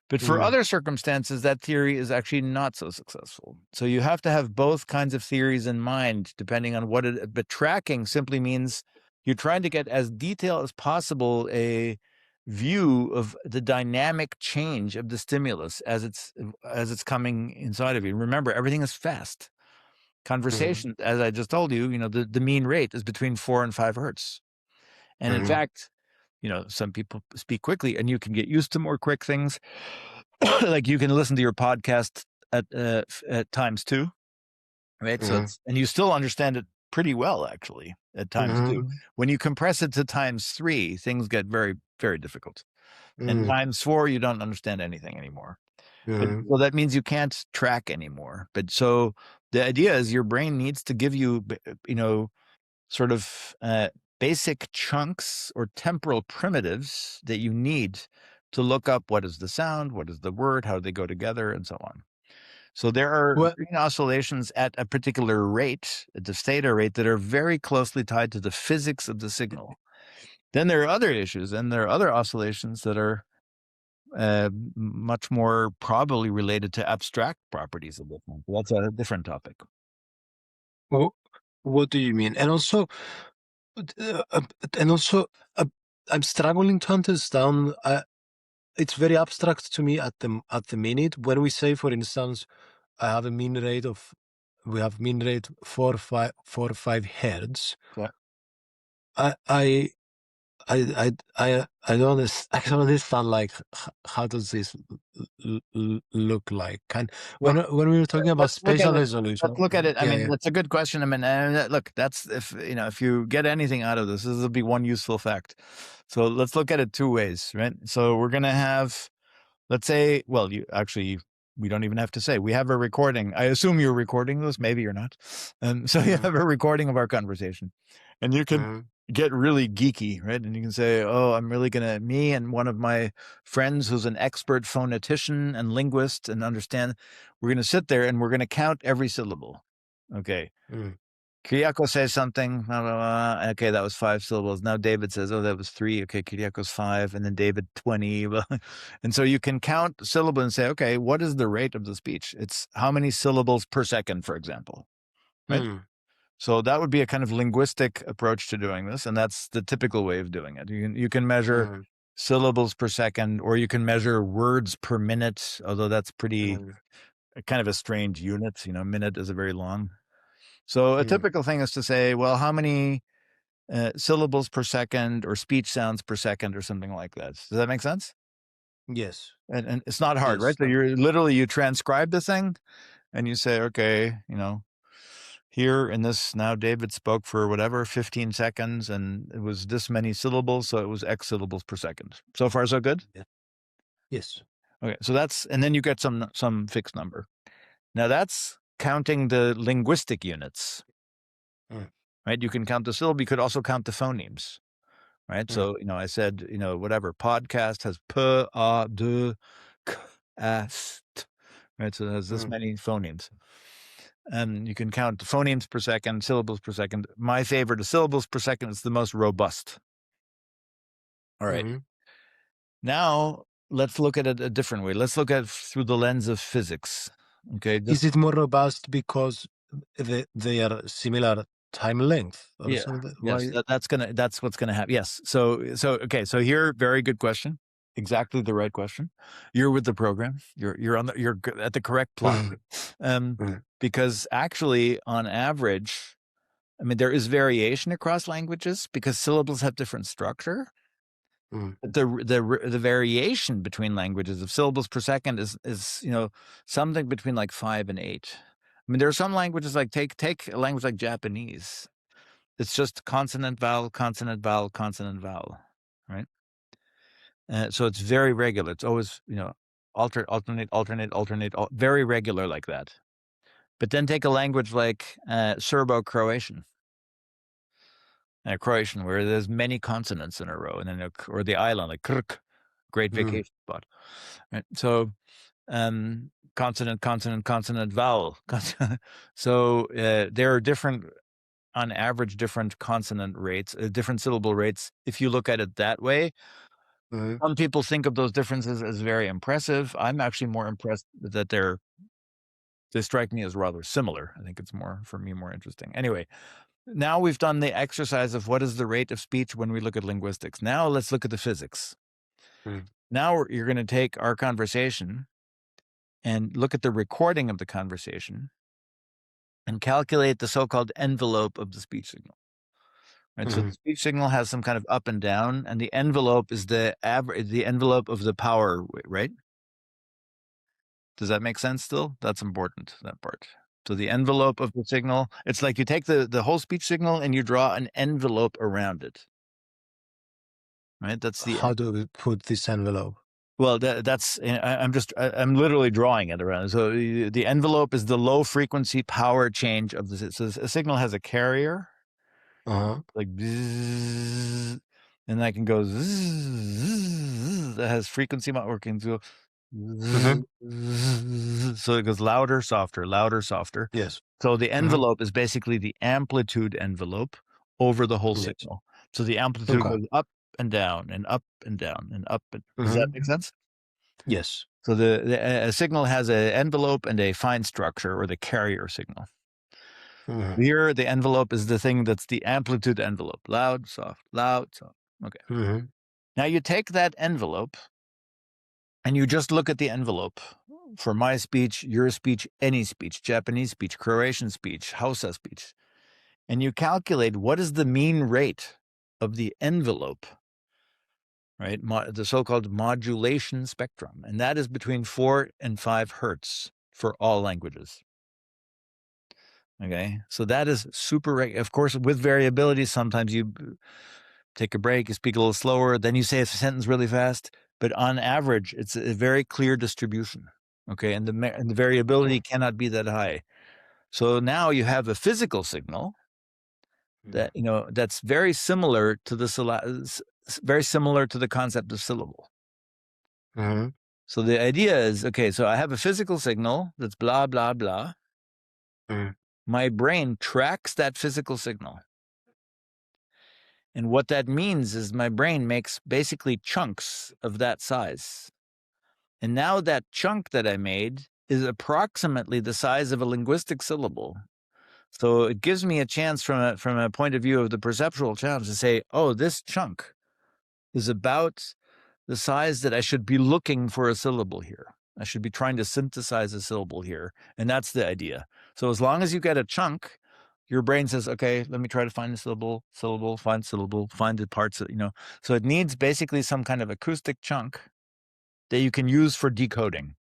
But for other circumstances, that theory is actually not so successful. So you have to have both kinds of theories in mind, depending on but tracking simply means you're trying to get as detailed as possible a view of the dynamic change of the stimulus as it's coming inside of you. Remember, everything is fast. Conversation, as I just told you, the mean rate is between 4 and 5 hertz. And in fact, some people speak quickly, and you can get used to more quick things. Like you can listen to your podcast at times 2, right? So Mhm. and you still understand it pretty well, actually, at times 2. Mhm. When you compress it to times 3, things get very, very difficult. And Mhm. times 4, you don't understand anything anymore. But Mhm. so that means you can't track anymore. But so the idea is your brain needs to give you, sort of basic chunks or temporal primitives that you need to look up what is the sound, what is the word, how do they go together, and so on. So there are Well, oscillations at a particular rate, at the theta rate, that are very closely tied to the physics of the signal. Then there are other issues, and there are other oscillations that are much more probably related to abstract properties of the phone. That's a different topic. well, what do you mean? And also, uh, uh, and also, uh, I'm struggling to understand. It's very abstract to me at the minute when we say, for instance, I have a mean rate of we have mean rate 4 5 hertz. Yeah. I I I don't I don't understand like how does this look like? And Well, when we were talking about let's look at spatial it. Let's resolution, look at it. I yeah, mean, yeah. that's a good question. I mean, look, that's if you get anything out of this will be one useful fact. So let's look at it 2 ways, right? So we're gonna have, let's say, well, we don't even have to say we have a recording. I assume you're recording this. Maybe you're not. So you Mhm, have a recording of our conversation, and you can mhm, get really geeky, right? And you can say, "Oh, I'm really gonna me and one of my friends who's an expert phonetician and linguist and understand. We're gonna sit there and we're gonna count every syllable. Okay, mhm, Kyriakos says something, blah, blah, blah. Okay, that was 5 syllables. Now David says, oh, that was 3. Okay, Kyriakos 5, and then David 20. And so you can count syllable and say, okay, what is the rate of the speech? It's how many syllables per second, for example, right? mhm, So that would be a kind of linguistic approach to doing this, and that's the typical way of doing it. You can measure mhm, syllables per second, or you can measure words per minute, although that's pretty mhm, kind of a strange unit. Minute is a very long. So a mhm. typical thing is to say, well, how many syllables per second or speech sounds per second or something like that. Does that make sense? Yes, And it's not hard, right? yes. So you transcribe the thing and you say, okay, here in this, now David spoke for whatever 15 seconds and it was this many syllables, so it was X syllables per second. So far, so good. Yeah. Yes. Okay, so and then you get some fixed number. Now that's counting the linguistic units, Mm, right? You can count the syllable. You could also count the phonemes. Right? mm, So, I said, whatever podcast has p, a, d, k, s, t, right? So it has this mm. many phonemes. And you can count the phonemes per second, syllables per second. My favorite is syllables per second. It's the most robust. All right. Mhm. Now let's look at it a different way. Let's look at it through the lens of physics. Okay. Is it more robust because they are similar time length or Yeah. something? Yes, Why? that's what's gonna happen. Yes. So okay. So here, very good question. Exactly the right question. You're with the program. You're at the correct plot. Mm, Um, mm, because actually, on average, I mean, there is variation across languages because syllables have different structure. mm, But the variation between languages of syllables per second is something between like 5 and 8. I mean, there are some languages like take a language like Japanese. It's just consonant, vowel, consonant, vowel, consonant, vowel, right? So it's very regular. It's always, alternate, very regular like that. But then take a language like Serbo-Croatian, Croatian, where there's many consonants in a row, and then or the island like Krk, great mm, vacation spot. Right? So consonant, consonant, consonant, vowel. So there are different, on average, different consonant rates, different syllable rates. If you look at it that way, mm. some people think of those differences as very impressive. I'm actually more impressed that they strike me as rather similar. I think it's for me, more interesting. Anyway, now we've done the exercise of what is the rate of speech when we look at linguistics. Now let's look at the physics. Mm, Now you're going to take our conversation and look at the recording of the conversation and calculate the so-called envelope of the speech signal. right? So the speech signal has some kind of up and down, and the envelope is the envelope of the power, right? Does that make sense still? That's important, that part. So the envelope of the signal, it's like you take the whole speech signal and you draw an envelope around it, right? That's the, How do we put this envelope? well, I'm literally drawing it around. So the envelope is the low frequency power change of the, so a signal has a carrier, like bzzz, and I can go zzz, that has frequency working. So so it goes louder, softer, louder, softer. Yes. So the envelope is basically the amplitude envelope over the whole Yes. signal. So the amplitude Okay. goes up and down and up and down and up. Does that make sense? Yes. So a signal has an envelope and a fine structure, or the carrier signal. Here, the envelope is the thing that's the amplitude envelope. Loud, soft, loud, soft. Okay. Now you take that envelope and you just look at the envelope for my speech, your speech, any speech, Japanese speech, Croatian speech, Hausa speech, and you calculate what is the mean rate of the envelope, right? The so-called modulation spectrum. And that is between 4 and 5 hertz for all languages. Okay, so that is super, of course, with variability. Sometimes you take a break, you speak a little slower, then you say a sentence really fast. But on average, it's a very clear distribution. Okay, and the variability cannot be that high. So now you have a physical signal that, that's very similar to the concept of syllable. So the idea is, okay, so I have a physical signal that's blah, blah, blah. My brain tracks that physical signal. And what that means is my brain makes basically chunks of that size. And now that chunk that I made is approximately the size of a linguistic syllable. So it gives me a chance from a point of view of the perceptual challenge to say, oh, this chunk is about the size that I should be looking for a syllable here. I should be trying to synthesize a syllable here. And that's the idea. So as long as you get a chunk, your brain says, okay, let me try to find a syllable, find the parts that, So it needs basically some kind of acoustic chunk that you can use for decoding.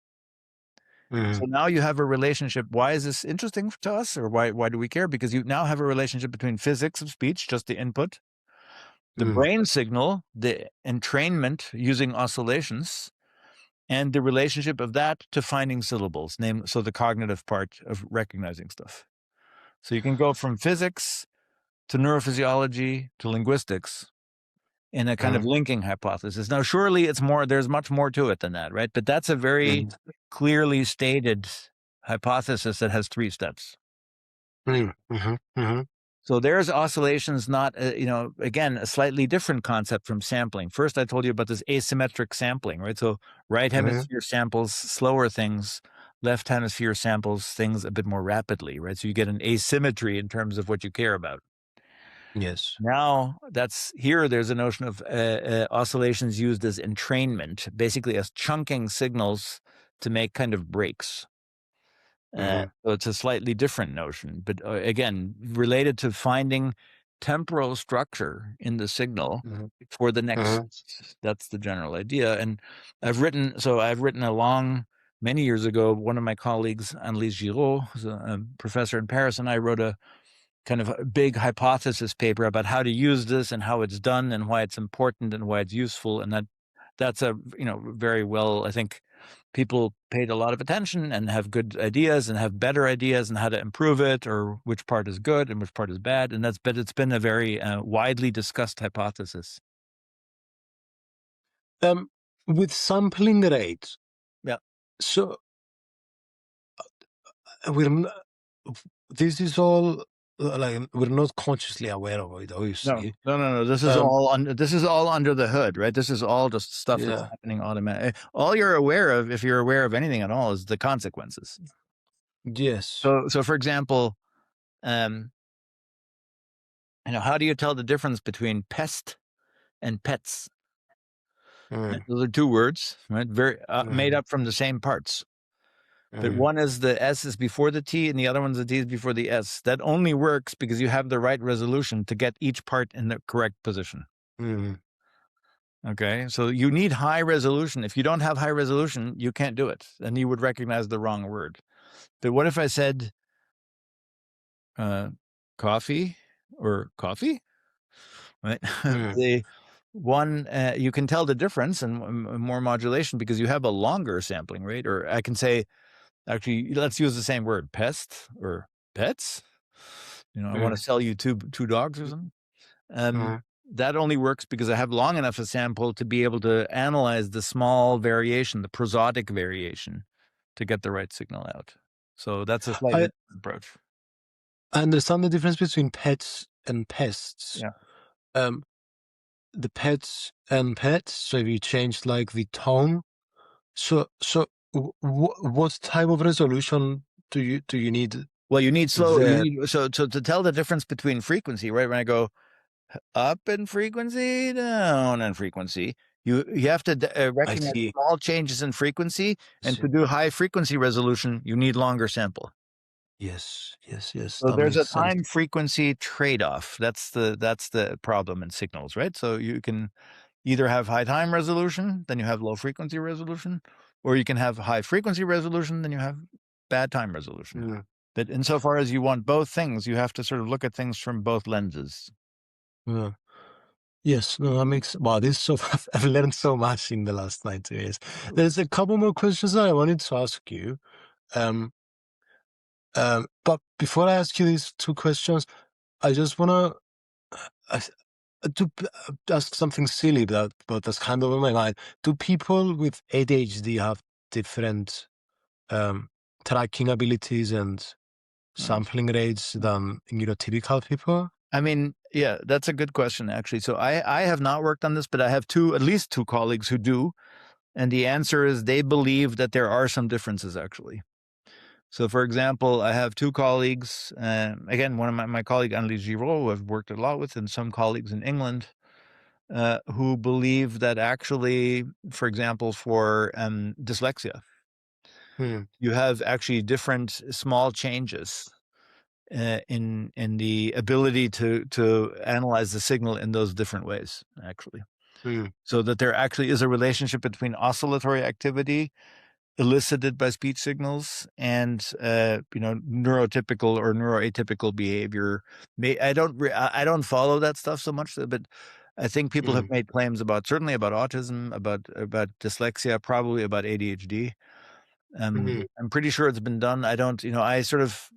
So now you have a relationship. Why is this interesting to us, or why do we care? Because you now have a relationship between physics of speech, just the input, the brain signal, the entrainment using oscillations, and the relationship of that to finding syllables, so the cognitive part of recognizing stuff. So you can go from physics to neurophysiology to linguistics in a kind of linking hypothesis. Now, surely there's much more to it than that, right? But that's a very clearly stated hypothesis that has 3 steps. So there's oscillations, not, again, a slightly different concept from sampling. First, I told you about this asymmetric sampling, right? So right hemisphere samples slower things, left hemisphere samples things a bit more rapidly, right? So you get an asymmetry in terms of what you care about. Yes. Now there's a notion of oscillations used as entrainment, basically as chunking signals to make kind of breaks. So it's a slightly different notion, but again, related to finding temporal structure in the signal for the next. That's the general idea. And many years ago, one of my colleagues, Annelise Giraud, who's a professor in Paris, and I wrote a kind of a big hypothesis paper about how to use this and how it's done and why it's important and why it's useful. And that's a, very well, I think people paid a lot of attention and have good ideas and have better ideas and how to improve it, or which part is good and which part is bad. And it's been a very widely discussed hypothesis. With sampling rate. Yeah. So this is all like we're not consciously aware of it, obviously. No. This is all under the hood, right? This is all just stuff that's happening automatically. All you're aware of, if you're aware of anything at all, is the consequences. Yes. So for example, how do you tell the difference between pest and pets? Those are 2 words, right? Very made up from the same parts. but one is the S is before the T and the other one's the T is before the S. That only works because you have the right resolution to get each part in the correct position. Mm. Okay, so you need high resolution. If you don't have high resolution, you can't do it, and you would recognize the wrong word. But what if I said coffee or coffee? Right? Mm. The one you can tell the difference and more modulation because you have a longer sampling rate. Or I can say, actually, let's use the same word, pest or pets. I want Mm. to sell you two dogs or something. Um, Mm. that only works because I have long enough a sample to be able to analyze the small variation, the prosodic variation, to get the right signal out. So that's a slightly I different approach. I understand the difference between pets and pests. Yeah. Um, the pets and pets. So if you change like the tone, what type of resolution do you need Well, you need slow. You there? need so to tell the difference between frequency, right? When I go up in frequency, down in frequency, you have to I recognize see. small changes in frequency, I and see. to do high frequency resolution, you need longer sample. Yes, yes, yes. So That there's a makes sense. time frequency trade-off. That's the problem in signals, right? So you can either have high time resolution, then you have low frequency resolution, or you can have high frequency resolution, then you have bad time resolution. Mm. But insofar as you want both things, you have to sort of look at things from both lenses. Yeah. Yes, no, that makes wow. This is so I've learned so much in the last 90 years. There's a couple more questions that I wanted to ask you. Um, but before I ask you these two questions, I just wanna uh, ask something silly but that's kind of on my mind. Do people with ADHD have different um, tracking abilities and Mm. sampling rates than neurotypical people? I mean, yeah, that's a good question, actually. So I have not worked on this, but I have at least two colleagues who do. And the answer is they believe that there are some differences, actually. So, for example, I have two colleagues, again, one of my colleague, Annelise Giraud, who I've worked a lot with, and some colleagues in England, who believe that actually, for example, for dyslexia, Hmm. you have actually different small changes in the ability to analyze the signal in those different ways, actually. Hmm. So that there actually is a relationship between oscillatory activity elicited by speech signals and neurotypical or neuroatypical behavior. I don't follow that stuff so much, but I think people have Hmm. made claims about certainly about autism, about dyslexia, probably about ADHD. Hmm. I'm pretty sure it's been done. I don't, I sort of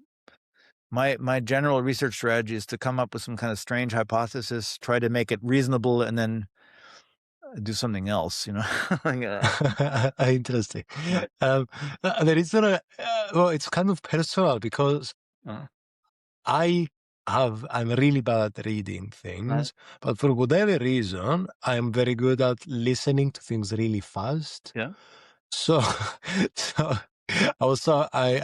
my general research strategy is to come up with some kind of strange hypothesis, try to make it reasonable, and then do something else. Like, Interesting. right. Um, there is well, it's kind of personal because Uh, I I'm really bad at reading right. things, but for whatever reason, I'm very good at listening to things really fast. Yeah. So, so also I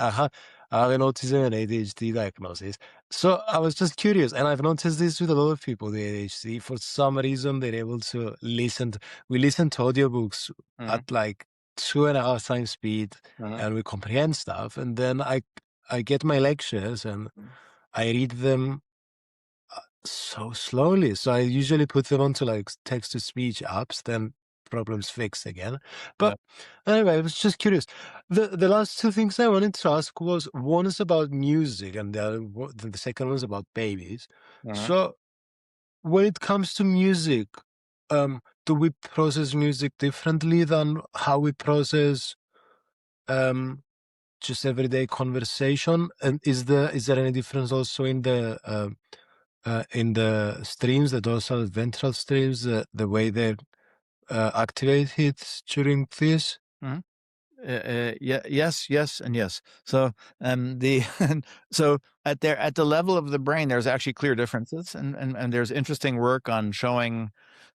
have an autism and ADHD diagnosis. So I was just curious, and I've noticed this with a lot of people with ADHD. For some reason, they're able to we listen to audiobooks Mhm, at like 2.5 times speed, mhm, and we comprehend stuff. And then I get my lectures and mhm. I read them so slowly. So I usually put them onto like text to speech apps, then problems fixed again. Yeah. But anyway, I was just curious. The last two things I wanted to ask was one is about music and the second one is about babies. Mhm. So when it comes to music, do we process music differently than how we process um just everyday conversation? And is there any difference also in the streams, the dorsal and ventral streams, the way they're activated during this? Mhm. Yeah, yes, yes, and yes. So, the so at the level of the brain, there's actually clear differences, and there's interesting work on showing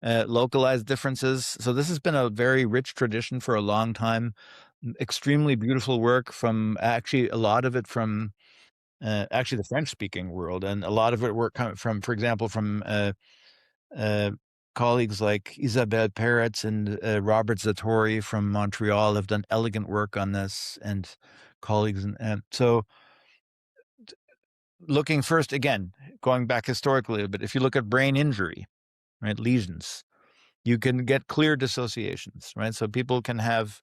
localized differences. So this has been a very rich tradition for a long time. Extremely beautiful work from actually a lot of it from actually the French-speaking world, and a lot of it work coming from, for example, from uh, colleagues like Isabelle Peretz and Robert Zatori from Montreal have done elegant work on this, and colleagues. And so looking first, again, going back historically, but if you look at brain injury, right, lesions, you can get clear dissociations, right? So people can have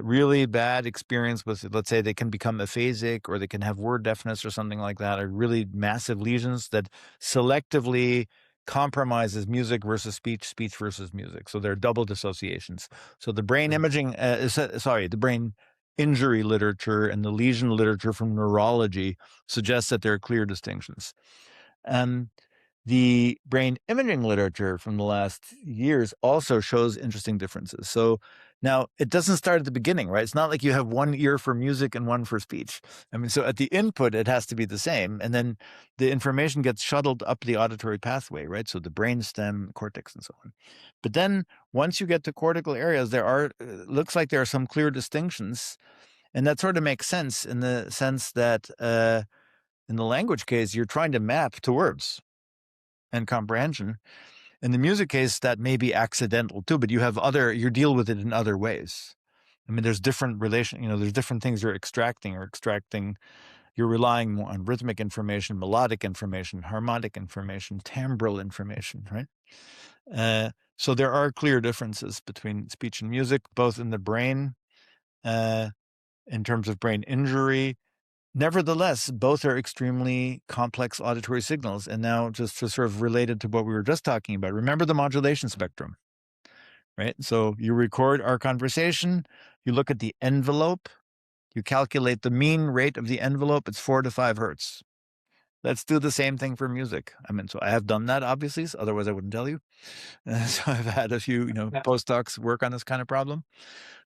really bad experience with, let's say, they can become aphasic or they can have word deafness or something like that, or really massive lesions that selectively compromises music versus speech, speech versus music. So they're double dissociations. So the brain imaging, the brain injury literature and the lesion literature from neurology suggests that there are clear distinctions. The brain imaging literature from the last years also shows interesting differences. So now it doesn't start at the beginning, right? It's not like you have one ear for music and one for speech. I mean, so at the input, it has to be the same. And then the information gets shuttled up the auditory pathway, right? So the brainstem, cortex, and so on. But then once you get to cortical areas, looks like there are some clear distinctions. And that sort of makes sense in the sense that in the language case, you're trying to map to words and comprehension. In the music case, that may be accidental too, but you deal with it in other ways. I mean, there's different there's different things you're extracting. You're relying more on rhythmic information, melodic information, harmonic information, timbral information, right? So there are clear differences between speech and music, both in the brain, in terms of brain injury. Nevertheless, both are extremely complex auditory signals. And now just to sort of related to what we were just talking about, remember the modulation spectrum, right? So you record our conversation, you look at the envelope, you calculate the mean rate of the envelope, it's 4 to 5 hertz. Let's do the same thing for music. I mean, so I have done that, obviously, so otherwise I wouldn't tell you. So I've had a few, postdocs work on this kind of problem.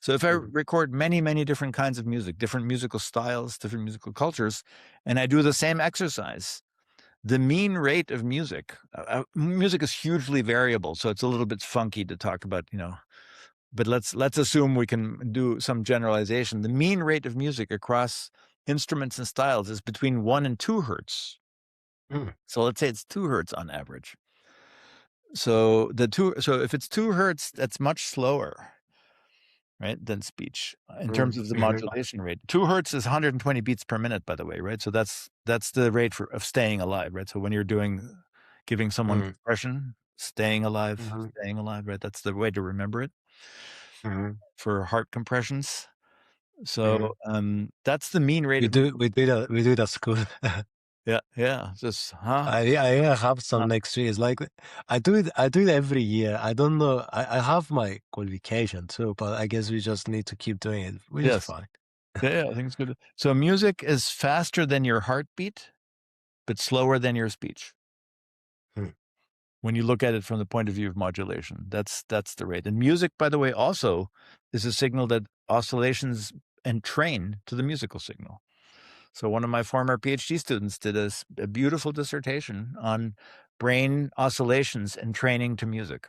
So if I record many, many different kinds of music, different musical styles, different musical cultures, and I do the same exercise, the mean rate of music is hugely variable. So it's a little bit funky to talk about, but let's assume we can do some generalization. The mean rate of music across instruments and styles is between 1 and 2 hertz. So let's say it's 2 hertz on average. So if it's 2 hertz, that's much slower, right, than speech in terms of the modulation rate. 2 hertz is 120 beats per minute, by the way, right? So that's the rate of staying alive, right? So when you're giving someone compression, staying alive, right? That's the way to remember it for heart compressions. So that's the mean rate. We do it at school. Yeah. Just I have some next year. It's like I do it every year. I don't know. I have my qualification too, but I guess we just need to keep doing it, which is fine. Yeah, I think it's good. So music is faster than your heartbeat, but slower than your speech. When you look at it from the point of view of modulation, that's the rate. And music, by the way, also is a signal that oscillations entrain to the musical signal. So one of my former PhD students did a beautiful dissertation on brain oscillations and training to music.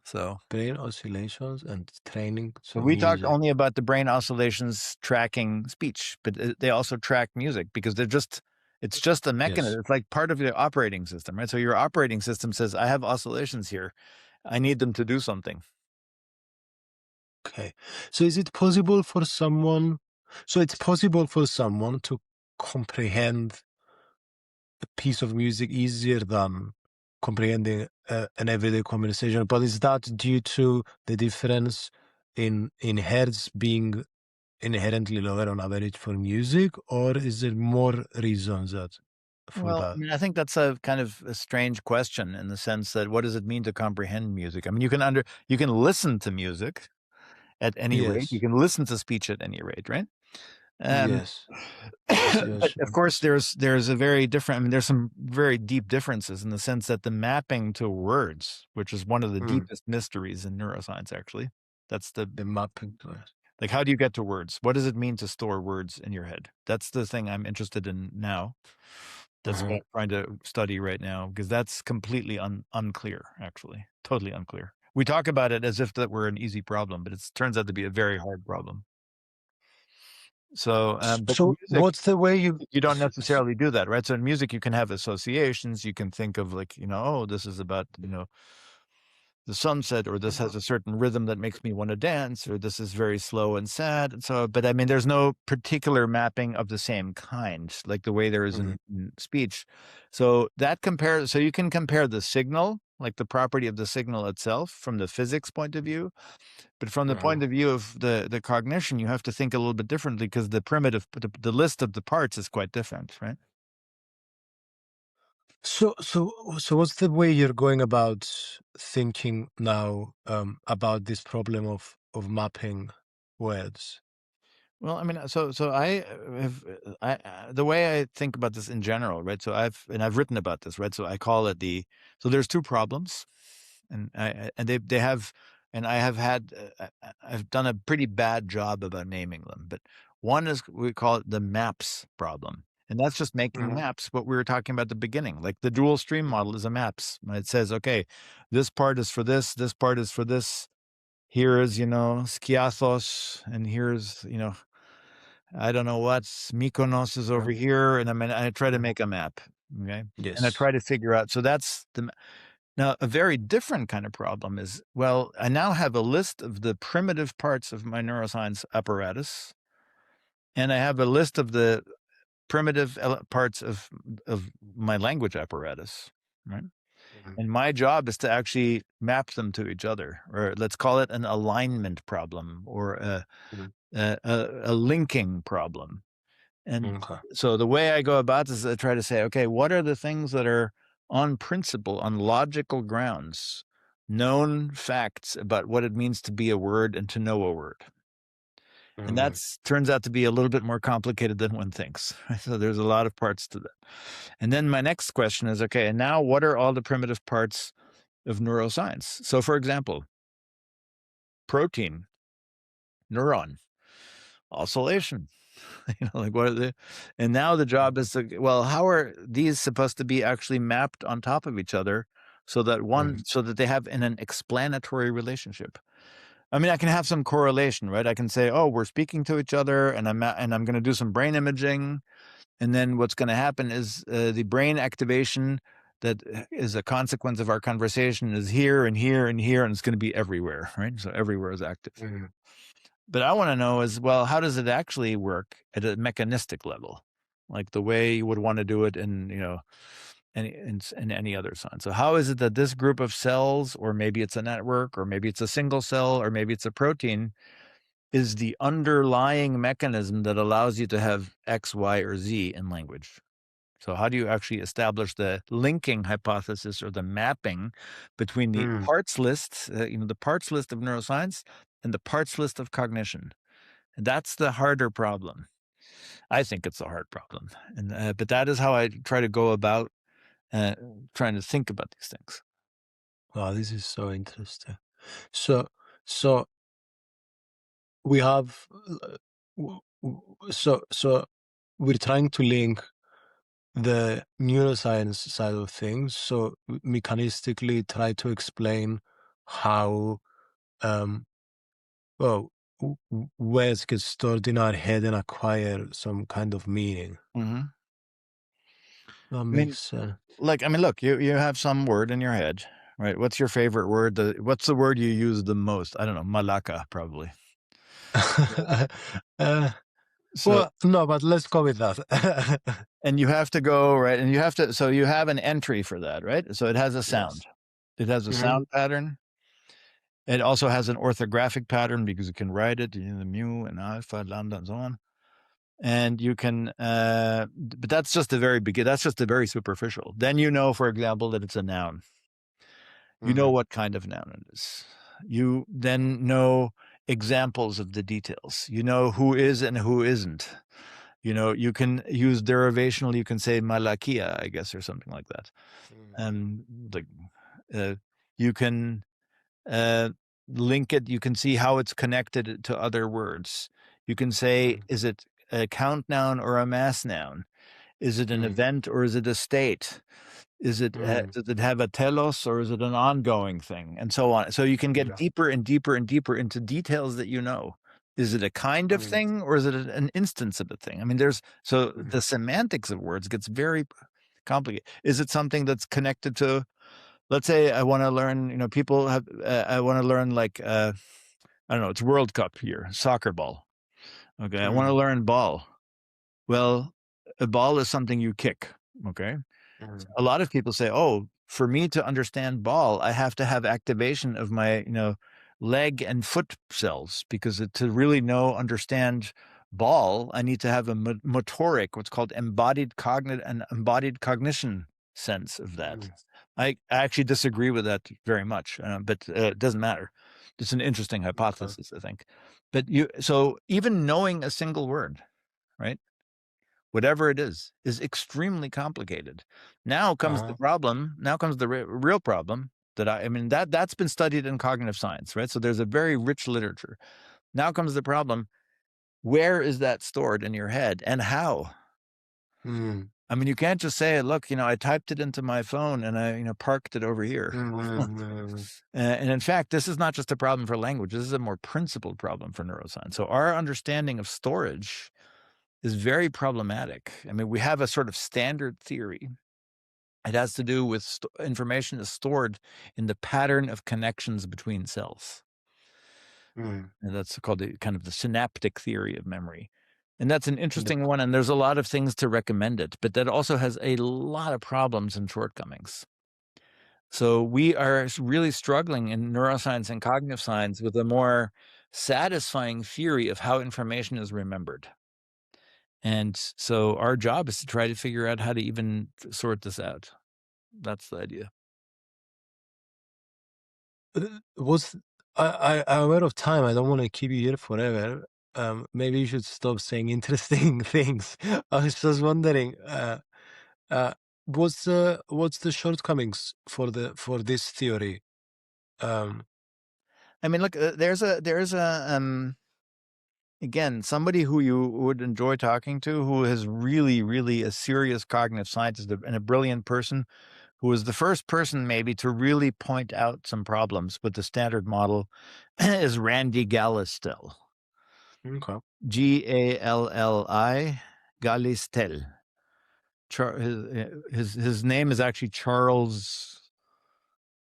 So brain oscillations and training to we talked music. only about the brain oscillations tracking speech, but they also track music because it's just a mechanism. Yes. It's like part of your operating system, right? So your operating system says, I have oscillations here. I need them to do something. Okay. So is it possible for someone to comprehend a piece of music easier than comprehending an everyday conversation? But is that due to the difference in hertz being inherently lower on average for music, or is there more reasons for Well, that? I mean, I think that's a kind of a strange question in the sense that what does it mean to comprehend music? I mean, you can listen to music at any rate. You Yes. can listen to speech at any rate, right? Yes. But of course, there's a very different. I mean, there's some very deep differences in the sense that the mapping to words, which is one of the deepest mysteries in neuroscience, actually, that's the mapping to it. Like, how do you get to words? What does it mean to store words in your head? That's the thing I'm interested in now. That's what I'm trying to study right now, because that's completely unclear, actually. Totally unclear. We talk about it as if that were an easy problem, but it turns out to be a very hard problem. So, but So music, what's the way you don't necessarily do that, right? So in music, you can have associations. You can think of like, oh, this is about, the sunset, or this has a certain rhythm that makes me want to dance, or this is very slow and sad. And so, but I mean, there's no particular mapping of the same kind, like the way there is Mhm. in speech. So that compares, so you can compare the signal, like the property of the signal itself from the physics point of view, but from the point Mhm. of view of the cognition, you have to think a little bit differently because the list of the parts is quite different, right? So what's the way you're going about thinking now about this problem of mapping words? Well, I mean, so I have the way I think about this in general, right? So I've written about this, right? So I call it so there's two problems, and they have, and I have had I've done a pretty bad job about naming them, but one is, we call it the maps problem, and that's just making Mhm. maps. What we were talking about at the beginning, like the dual stream model is a maps. It says, okay, this part is for this part is for this. Here is, Skiathos, and here's, I don't know what, Mykonos is over Mhm. here, and I try to Mhm. make a map, okay? And I Yes. try to figure out, so that's now a very different kind of problem is, well, I now have a list of the primitive parts of my neuroscience apparatus, and I have a list of the primitive parts of my language apparatus, right? Mhm. And my job is to actually map them to each other, or let's call it an alignment problem, or Mhm. a linking problem. And Okay. so the way I go about this is I try to say, okay, what are the things that are on principle, on logical grounds, known facts about what it means to be a word and to know a word? And Mhm. that's turns out to be a little bit more complicated than one thinks. So there's a lot of parts to that. And then my next question is, okay, and now what are all the primitive parts of neuroscience? So for example, protein, neuron, oscillation. Like what are the, and now the job is to, well, how are these supposed to be actually mapped on top of each other so that Mhm. so that they have an explanatory relationship? I mean, I can have some correlation, right? I can say, oh, we're speaking to each other, and I'm going to do some brain imaging, and then what's going to happen is the brain activation that is a consequence of our conversation is here and here and here, and it's going to be everywhere, right? So everywhere is active. Mhm. But I want to know is, well, how does it actually work at a mechanistic level, like the way you would want to do it in, in any other science? So how is it that this group of cells, or maybe it's a network, or maybe it's a single cell, or maybe it's a protein, is the underlying mechanism that allows you to have X, Y, or Z in language? So how do you actually establish the linking hypothesis, or the mapping between the Mhm. parts list, the parts list of neuroscience and the parts list of cognition? That's the harder problem. I think it's a hard problem, and but that is how I try to go about uh, trying to think about these things. Wow, this is so interesting. So, so we have, so we're trying to link the neuroscience side of things. So mechanistically try to explain how, um, well, words get stored in our head and acquire some kind of meaning. Hmm. That I mean, makes sense. look, you have some word in your head, right? What's your favorite word? What's the word you use the most? I don't know, malaka, probably. uh, So, well, no, but let's go with that. and you have to go right, and you have to. So you have an entry for that, right? So it has a sound. Yes. It has a Hmm. sound pattern. It also has an orthographic pattern because you can write it, the mu and alpha, lambda, and so on. And you can, but that's just the very beginning. That's just the very superficial. Then you know, for example, that it's a noun. You know Hmm. what kind of noun it is. You then know examples of the details. You know who is and who isn't. You can use derivational. You can say malakia, I guess, or something like that. And like, uh, you can uh, link it. You can see how it's connected to other words. You can say, is it a count noun or a mass noun? Is it an Hmm. event or is it a state? Hmm. Does it have a telos or is it an ongoing thing? And so on. So you can get Yeah. deeper and deeper and deeper into details that you know. Is it a kind of Hmm. thing or is it an instance of a thing? I mean, so Hmm. the semantics of words gets very complicated. Is it something that's connected to let's say I want to learn, people have, I want to learn like, I don't know, it's World Cup year, soccer ball. Okay. I want to Mm, learn ball. Well, a ball is something you kick. Okay. mm, A lot of people say, oh, for me to understand ball, I have to have activation of my, leg and foot cells because to really understand ball, I need to have a motoric, what's called embodied cognition sense of that. mm, I actually disagree with that very much, but it doesn't matter. It's an interesting okay. hypothesis, I think. But so even knowing a single word, right? Whatever it is extremely complicated. Now comes the Uh-huh. problem. Now comes the real problem that I mean, that's been studied in cognitive science, right? So there's a very rich literature. Now comes the problem. Where is that stored in your head and how? Mm, I mean, you can't just say, look, I typed it into my phone and I, parked it over here. mm, mm, mm, And in fact, this is not just a problem for language. This is a more principled problem for neuroscience. So our understanding of storage is very problematic. I mean, we have a sort of standard theory. It has to do with information is stored in the pattern of connections between cells. mm, And that's called the kind of the synaptic theory of memory. And that's an yep. interesting one. And there's a lot of things to recommend it, but that also has a lot of problems and shortcomings. So we are really struggling in neuroscience and cognitive science with a more satisfying theory of how information is remembered. And so our job is to try to figure out how to even sort this out. That's the idea. Was I'm aware of time. I don't want to keep you here forever. Maybe you should stop saying interesting things. I was just wondering, uh, what's the shortcomings for this theory? Um, I mean, look, again, somebody who you would enjoy talking to, who is really, really a serious cognitive scientist and a brilliant person, who was the first person maybe to really point out some problems with the standard model, is Randy Gallistel. okay. Galli, Gallistel. His name is actually Charles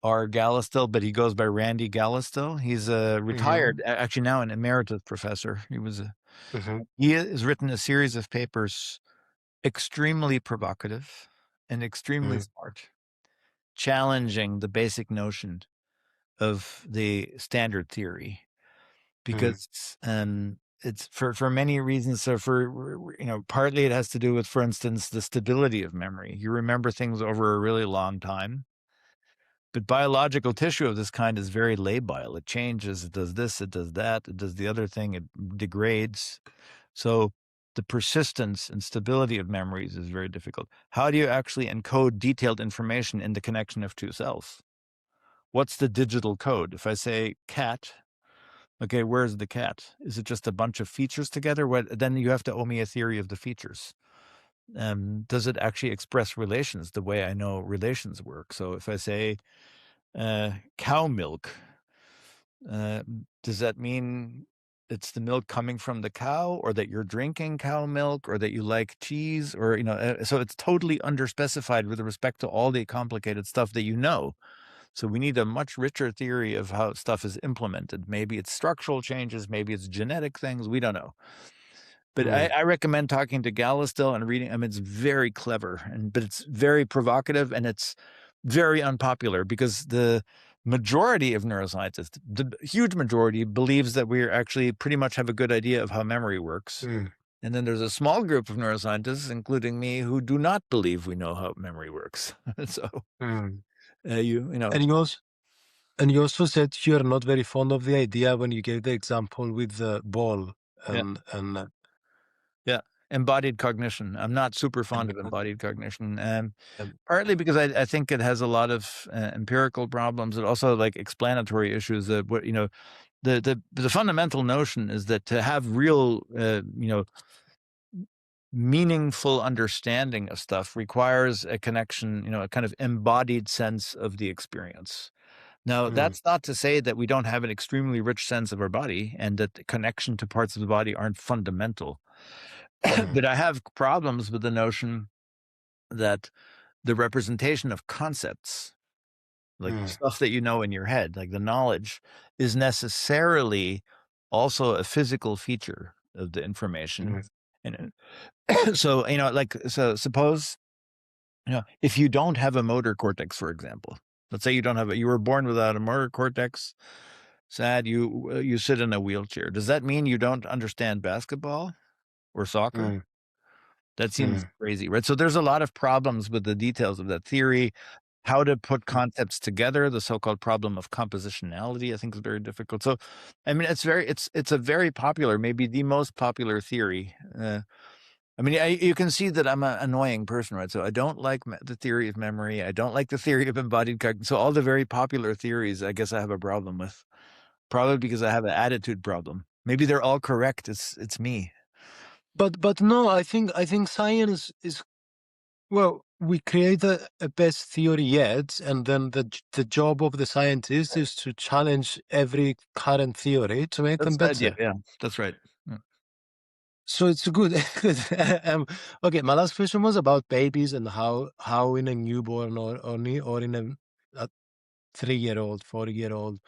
R. Gallistel, but he goes by Randy Gallistel. He's a Mm-hmm. retired, actually now an emeritus professor. Mm-hmm. He has written a series of papers extremely provocative and extremely Mm-hmm. smart, challenging the basic notion of the standard theory because it's for many reasons. So for partly it has to do with, for instance, the stability of memory. You remember things over a really long time. But biological tissue of this kind is very labile. It changes, it does this, it does that, it does the other thing, it degrades. So the persistence and stability of memories is very difficult. How do you actually encode detailed information in the connection of two cells? What's the digital code? If I say cat, okay, where's the cat? Is it just a bunch of features together? What then you have to owe me a theory of the features. Does it actually express relations the way I know relations work? So if I say cow milk. Uh, does that mean it's the milk coming from the cow, or that you're drinking cow milk, or that you like cheese, or so it's totally underspecified with respect to all the complicated stuff that you know. So we need a much richer theory of how stuff is implemented. Maybe it's structural changes, maybe it's genetic things. We don't know. But Mm, I recommend talking to Gallistel and reading. I mean, it's very clever, but it's very provocative and it's very unpopular because the majority of neuroscientists, the huge majority, believes that we actually pretty much have a good idea of how memory works. mm, And then there's a small group of neuroscientists, including me, who do not believe we know how memory works. So mm. you know, And you also said you're not very fond of the idea when you gave the example with the ball yeah, and yeah. Embodied cognition. I'm not super fond and of embodied cognition. um, Partly because I think it has a lot of empirical problems and also like explanatory issues that what the fundamental notion is that to have real meaningful understanding of stuff requires a connection, a kind of embodied sense of the experience. Now, mm, that's not to say that we don't have an extremely rich sense of our body and that the connection to parts of the body aren't fundamental. mm, But I have problems with the notion that the representation of concepts like Mm, stuff that you know in your head, like the knowledge is necessarily also a physical feature of the information. mm, And so, like, so suppose, if you don't have a motor cortex, for example, let's say you were born without a motor cortex, sad, you sit in a wheelchair. Does that mean you don't understand basketball or soccer? mm, That seems mm. crazy, right? So there's a lot of problems with the details of that theory. How to put concepts together, the so-called problem of compositionality, I think is very difficult. So, I mean, it's a very popular, maybe the most popular theory. I mean, you can see that I'm an annoying person, right? So I don't like the theory of memory. I don't like the theory of embodied cognition. So all the very popular theories, I guess I have a problem with. Probably because I have an attitude problem. Maybe they're all correct. It's me. But no, I think science is, well, we create a best theory yet, and then the job of the scientist is to challenge every current theory to make them That's the idea. better. Yeah, that's right. Yeah. So it's good. good. Okay, my last question was about babies and how in a newborn or in a 3-year old, 4-year old,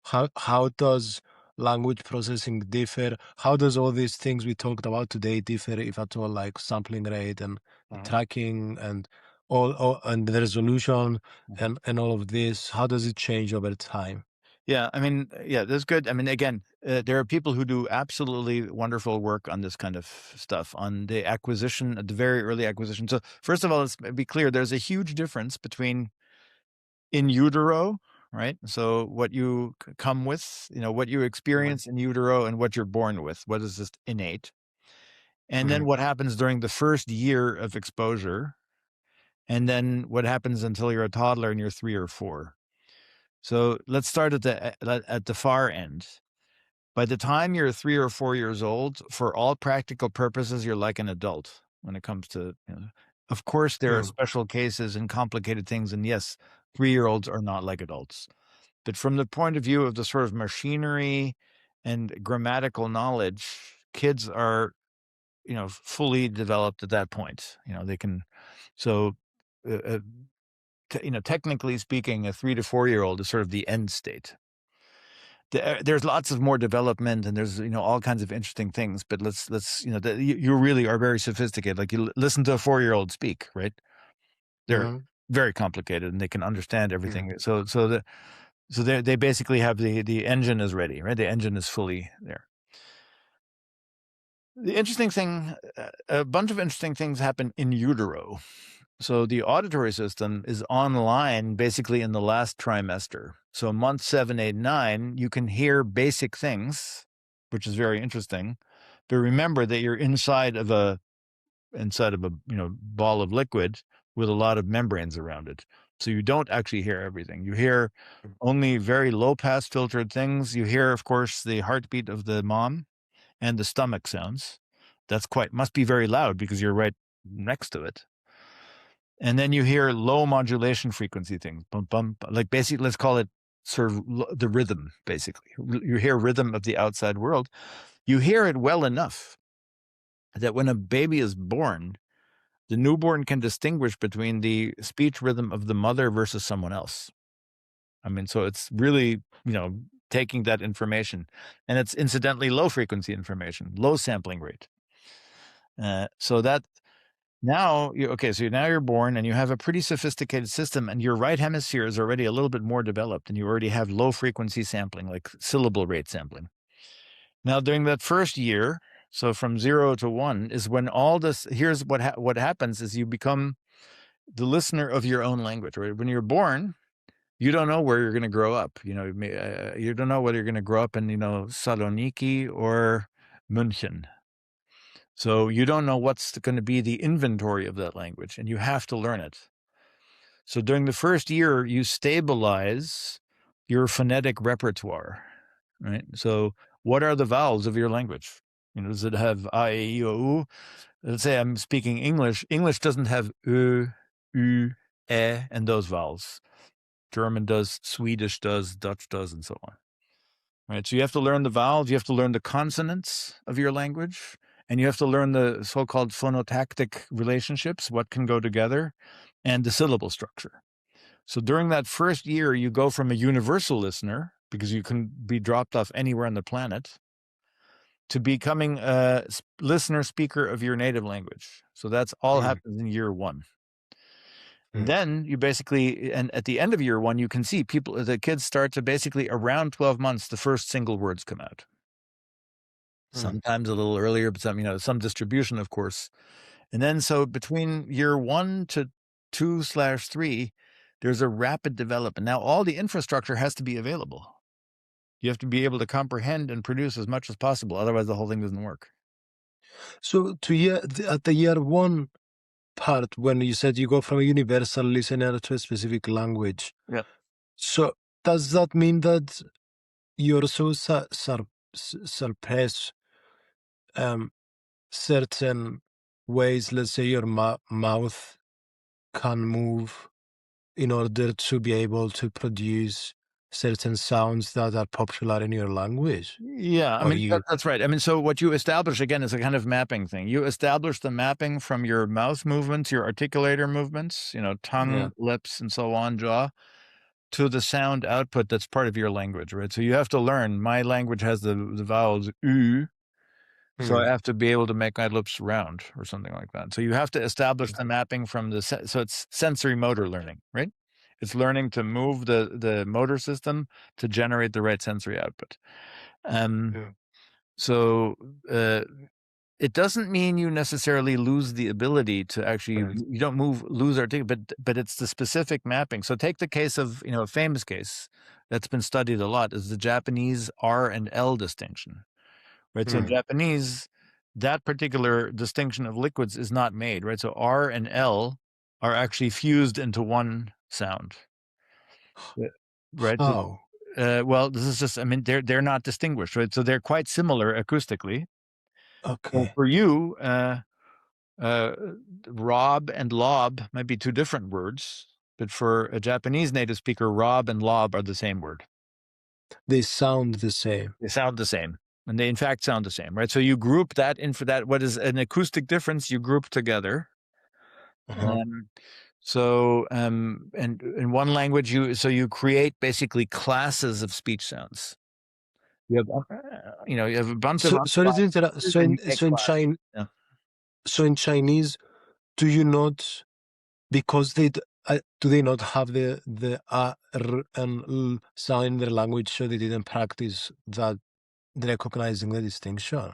how does language processing differ? How does all these things we talked about today differ, if at all, like sampling rate and the Mhm, tracking and all and the resolution mhm. and all of this? How does it change over time? Yeah, I mean, yeah, that's good. I mean, again, there are people who do absolutely wonderful work on this kind of stuff, on the acquisition, the very early acquisition. So, first of all, let's be clear: there's a huge difference between in utero, right? So, what you come with, what you Mhm, experience in utero, and what you're born with. What is just innate, and then mhm, what happens during the first year of exposure, and then what happens until you're a toddler and you're 3 or 4. So let's start at the far end. By the time you're 3 or 4 years old, for all practical purposes, you're like an adult when it comes to, of course, there are mm, special cases and complicated things. And yes, 3-year-olds are not like adults. But from the point of view of the sort of machinery and grammatical knowledge, kids are, fully developed at that point. They can, so, uh, uh, technically speaking, a 3 to 4-year-old is sort of the end state. There's lots of more development, and there's, all kinds of interesting things. But let's you really are very sophisticated. Like you listen to a 4-year-old speak, right? They're mhm, very complicated, and they can understand mhm, everything. So they basically have the engine is ready, right? The engine is fully there. The interesting thing, a bunch of interesting things happen in utero. So the auditory system is online basically in the last trimester. So month 7, 8, 9, you can hear basic things, which is very interesting. But remember that you're inside of a ball of liquid with a lot of membranes around it. So you don't actually hear everything. You hear only very low pass filtered things. You hear, of course, the heartbeat of the mom and the stomach sounds. That's must be very loud because you're right next to it. And then you hear low modulation frequency things, bum, bum, like basically, let's call it sort of the rhythm, basically. You hear rhythm of the outside world. You hear it well enough that when a baby is born, the newborn can distinguish between the speech rhythm of the mother versus someone else. I mean, so it's really, taking that information, and it's incidentally low frequency information, low sampling rate. So that Now you okay, so now you're born and you have a pretty sophisticated system, and your right hemisphere is already a little bit more developed, and you already have low frequency sampling, like syllable rate sampling. Now, during that first year, so from 0 to 1 is when all this here's what happens is you become the listener of your own language, right? When you're born, you don't know where you're going to grow up. You don't know whether you're going to grow up in, Saloniki or München. So you don't know what's going to be the inventory of that language, and you have to learn it. So during the first year, you stabilize your phonetic repertoire, right? So what are the vowels of your language? Does it have I, E, O, U? Let's say I'm speaking English. English doesn't have Ö, Ü, E, and those vowels. German does, Swedish does, Dutch does, and so on. Right? So you have to learn the vowels, you have to learn the consonants of your language, and you have to learn the so-called phonotactic relationships, what can go together, and the syllable structure. So during that first year, you go from a universal listener, because you can be dropped off anywhere on the planet, to becoming a listener speaker of your native language. So that's all Mm, happens in year one. And mm, then you basically, and at the end of year one, you can see the kids start to basically around 12 months, the first single words come out. mm. Sometimes a little earlier, but some distribution, of course. And then so between year 1 to 2/3, there's a rapid development. Now all the infrastructure has to be available. You have to be able to comprehend and produce as much as possible, otherwise the whole thing doesn't work. So at the year one part, when you said you go from a universal listener to a specific language, Yeah. so does that mean that you also suppress um, certain ways, let's say your mouth can move in order to be able to produce certain sounds that are popular in your language? Yeah, I Or mean, you, that's right. I mean, so what you establish again is a kind of mapping thing. You establish the mapping from your mouth movements, your articulator movements, yeah. tongue, lips, and so on, jaw, to the sound output that's part of your language, right? So you have to learn. My language has the vowels "u," so I Mm, have to be able to make my lips round or something like that. So you have to establish the mapping from so it's sensory motor learning, right? It's learning to move the motor system to generate the right sensory output. Um, yeah. so uh, it doesn't mean you necessarily lose the ability to actually Right. you don't lose articulation, but it's the specific mapping. So take the case of a famous case that's been studied a lot is the Japanese R and L distinction, right? So in Mm. Japanese, that particular distinction of liquids is not made, right? So R and L are actually fused into one sound. Yeah. Right. So, How? well, this is just, I mean, they're not distinguished, right? So they're quite similar acoustically. So Okay. for you, uh, Rob and lob might be two different words, but for a Japanese native speaker, Rob and lob are the same word. They sound the same. They sound the same, and they in fact sound the same, right? So you group that in for that. What is an acoustic difference? You group together. Uh-huh. Um, and in one language, you create basically classes of speech sounds. You have a bunch of So sorry to interrupt. vocalizers, and you make class. Yeah. So in Chinese, do you not, because do they not have the r and l sound in their language, so they didn't practice that recognizing the distinction?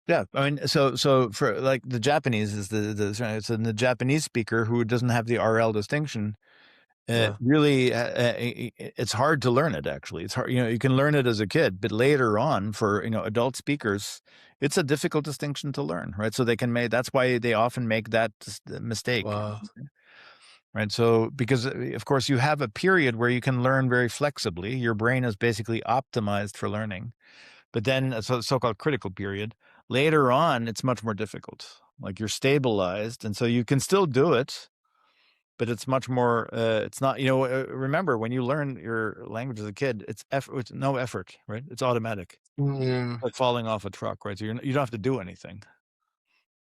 Yeah, I mean, so for like the Japanese is so the Japanese speaker who doesn't have the RL distinction. Yeah. Really, it's hard to learn it. Actually, it's hard. You can learn it as a kid, but later on, for adult speakers, it's a difficult distinction to learn, right? So they can make. That's why they often make that mistake, Wow. right? So because of course you have a period where you can learn very flexibly. Your brain is basically optimized for learning. But then a so-called critical period. Later on, it's much more difficult. Like you're stabilized, and so you can still do it, but it's much more. It's not. Remember when you learn your language as a kid, it's effort. It's no effort, right? It's automatic, Mm. like falling off a truck, right? So you don't have to do anything.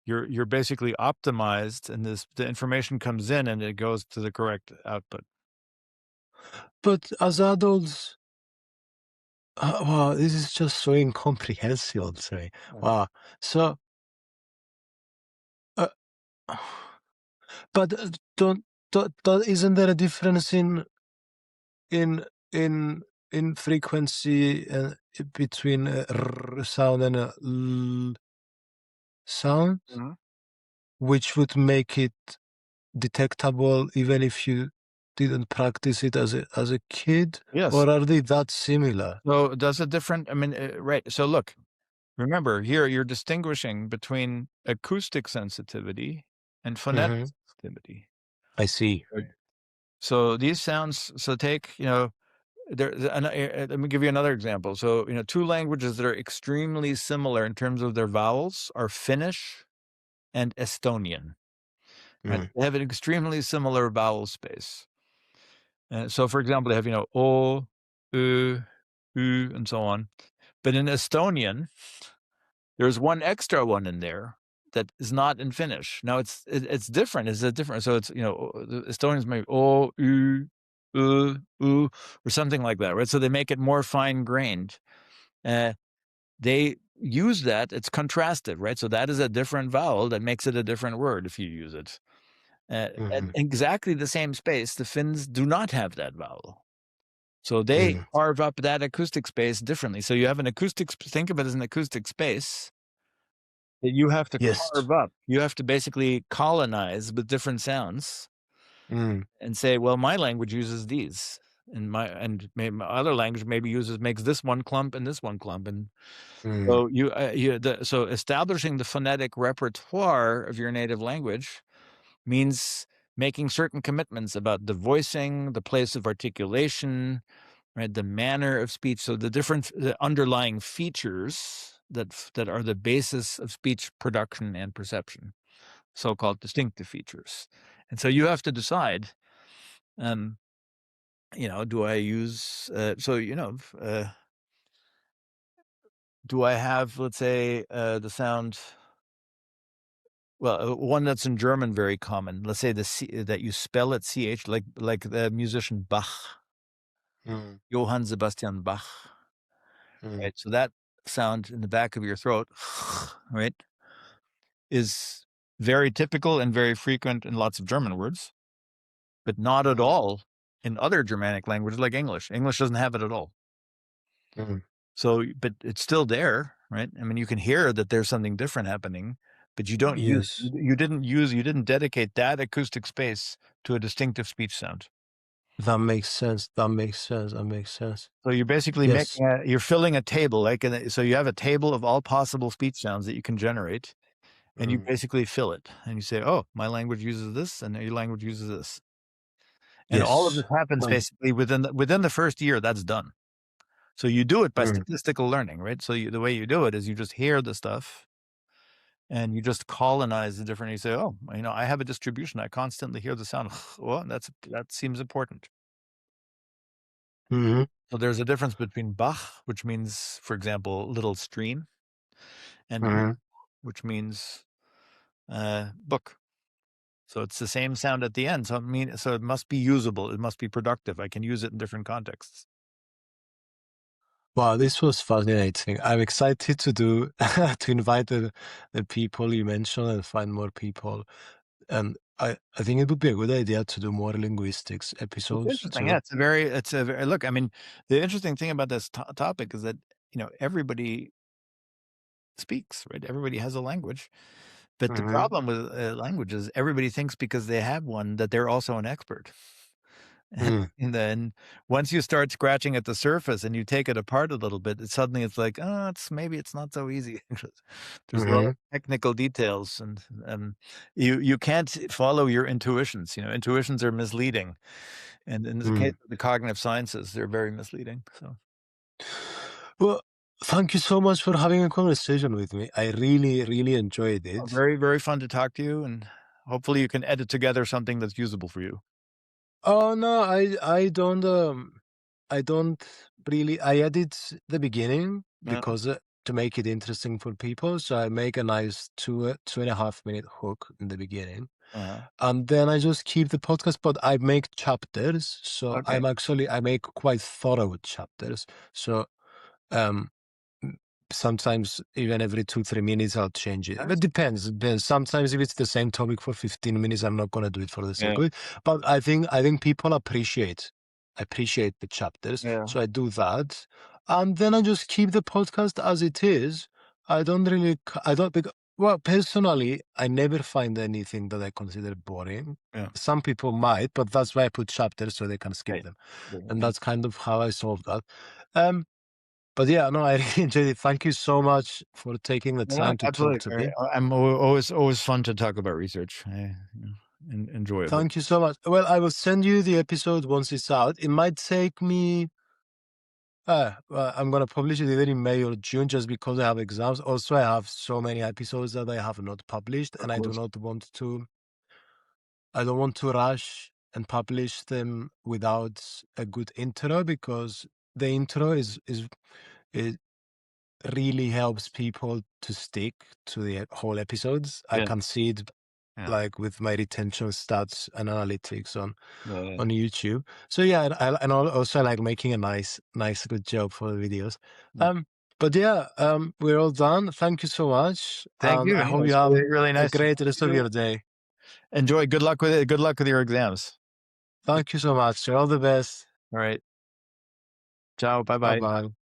You're basically optimized, and the information comes in, and it goes to the correct output. But as adults, wow, this is just so incomprehensible to me. Right. Wow. So, uh, but isn't there a difference in in in frequency between a r sound and a l sound, Mhm. which would make it detectable even if you didn't practice it as a kid, Yes. or are they that similar? So does it different? I mean, right. So look, remember, here you're distinguishing between acoustic sensitivity and phonetic Hmm. sensitivity. I see. Right. So these sounds, so take, let me give you another example. So, two languages that are extremely similar in terms of their vowels are Finnish and Estonian, right? Mm. They have an extremely similar vowel space. So, for example, they have, O, Ö, Ü, and so on. But in Estonian, there's one extra one in there that is not in Finnish. Now it's different. It's a different. So it's the Estonians make o u u or something like that, right? So they make it more fine grained. They use that. It's contrasted, right? So that is a different vowel that makes it a different word if you use it. At Mm, exactly the same space, the Finns do not have that vowel. So they mm. carve up that acoustic space differently. So you have an acoustic, think of it as an acoustic space that you have to Yes. carve up. You have to basically colonize with different sounds Mm, and say, well, my language uses these. And maybe my other language maybe makes this one clump and this one clump. And mm, so so establishing the phonetic repertoire of your native language means making certain commitments about the voicing, the place of articulation, right, the manner of speech. So the underlying features that are the basis of speech production and perception, so-called distinctive features. And so you have to decide, um, do I use do I have, let's say, the sound. Well, one that's in German very common. Let's say the C that you spell it CH, like the musician Bach, mm, Johann Sebastian Bach, mm, right? So that sound in the back of your throat, right, is very typical and very frequent in lots of German words, but not at mm, all in other Germanic languages like English. English doesn't have it at all. mm. So, but it's still there, right? I mean, you can hear that there's something different happening, but Yes. you didn't dedicate that acoustic space to a distinctive speech sound. That makes sense. That makes sense. That makes sense. So you're basically Yes. you're filling a table, like, so you have a table of all possible speech sounds that you can generate, and you Mm. basically fill it, and you say, "Oh, my language uses this, and your language uses this," and all of Yes. this happens Well, basically within the first year. That's done. So you do it by mm, statistical learning, right? So the way you do it is you just hear the stuff, and you just colonize the different. You say, "Oh, I have a distribution. I constantly hear the sound. Well, that seems important." mhm, So there's a difference between Bach, which means, for example, little stream, and Buch, mhm. which means book. So it's the same sound at the end. So it must be usable. It must be productive. I can use it in different contexts. Wow, this was fascinating. I'm excited to do to invite the people you mentioned and find more people. And I think it would be a good idea to do more linguistics It's episodes interesting. Yeah, too. it's a very look. I mean, the interesting thing about this topic is that everybody speaks, right? Everybody has a language, but the Mhm, problem with language is everybody thinks because they have one that they're also an expert. mm, And then once you start scratching at the surface and you take it apart a little bit, it's like, oh, it's not so easy. There's a lot of mhm, technical details, and you can't follow your intuitions. Intuitions are misleading, and in the case mm. of the cognitive sciences, they're very misleading. So, Well, thank you so much for having a conversation with me. I really, really enjoyed it. very, very fun to talk to you, and hopefully you can edit together something that's usable for you. Oh no, I don't really. I edit the beginning Uh, because to make it interesting for people. So I make a nice 2.5 minute hook in the beginning, uh, and then I just keep the podcast. But I make chapters, so okay. I make quite thorough chapters. So um Mm, sometimes even every 2, 3 minutes I'll change it. Nice. It depends. Depends. Sometimes if it's the same topic for 15 minutes, I'm not gonna do it for the Yeah. sake of it. But I think people appreciate the chapters. Yeah. So I do that. And then I just keep the podcast as it is. I don't really I don't because well, personally, I never find anything that I consider boring. Yeah. Some people might, but that's why I put chapters so they can skip Right. them. And Yeah. that's kind of how I solve that. Um but yeah, no, I really enjoyed it. Thank you so much for taking the Yeah, time to talk absolutely. to me. Always fun to talk about research. Enjoyable. Thank you so much. Well, I will send you the episode once it's out. It might take me, I'm going to publish it either in May or June just because I have exams. Also, I have so many episodes that I have not published, Of and course. I don't want to rush and publish them without a good intro because the intro is really helps people to stick to the whole episodes. I Yeah. can see it Yeah. like with my retention stats and analytics Yeah. on YouTube. So yeah, and also like making a nice good job for the videos. Yeah. But yeah, we're all done. Thank you so much. Thank you. I Yeah, hope you it's have really, really a nice to great talk rest to of you. your day. Enjoy. Good luck with it. Good luck with your exams. Thank you so much. All the best. All right. Ciao. Bye Bye-bye. bye.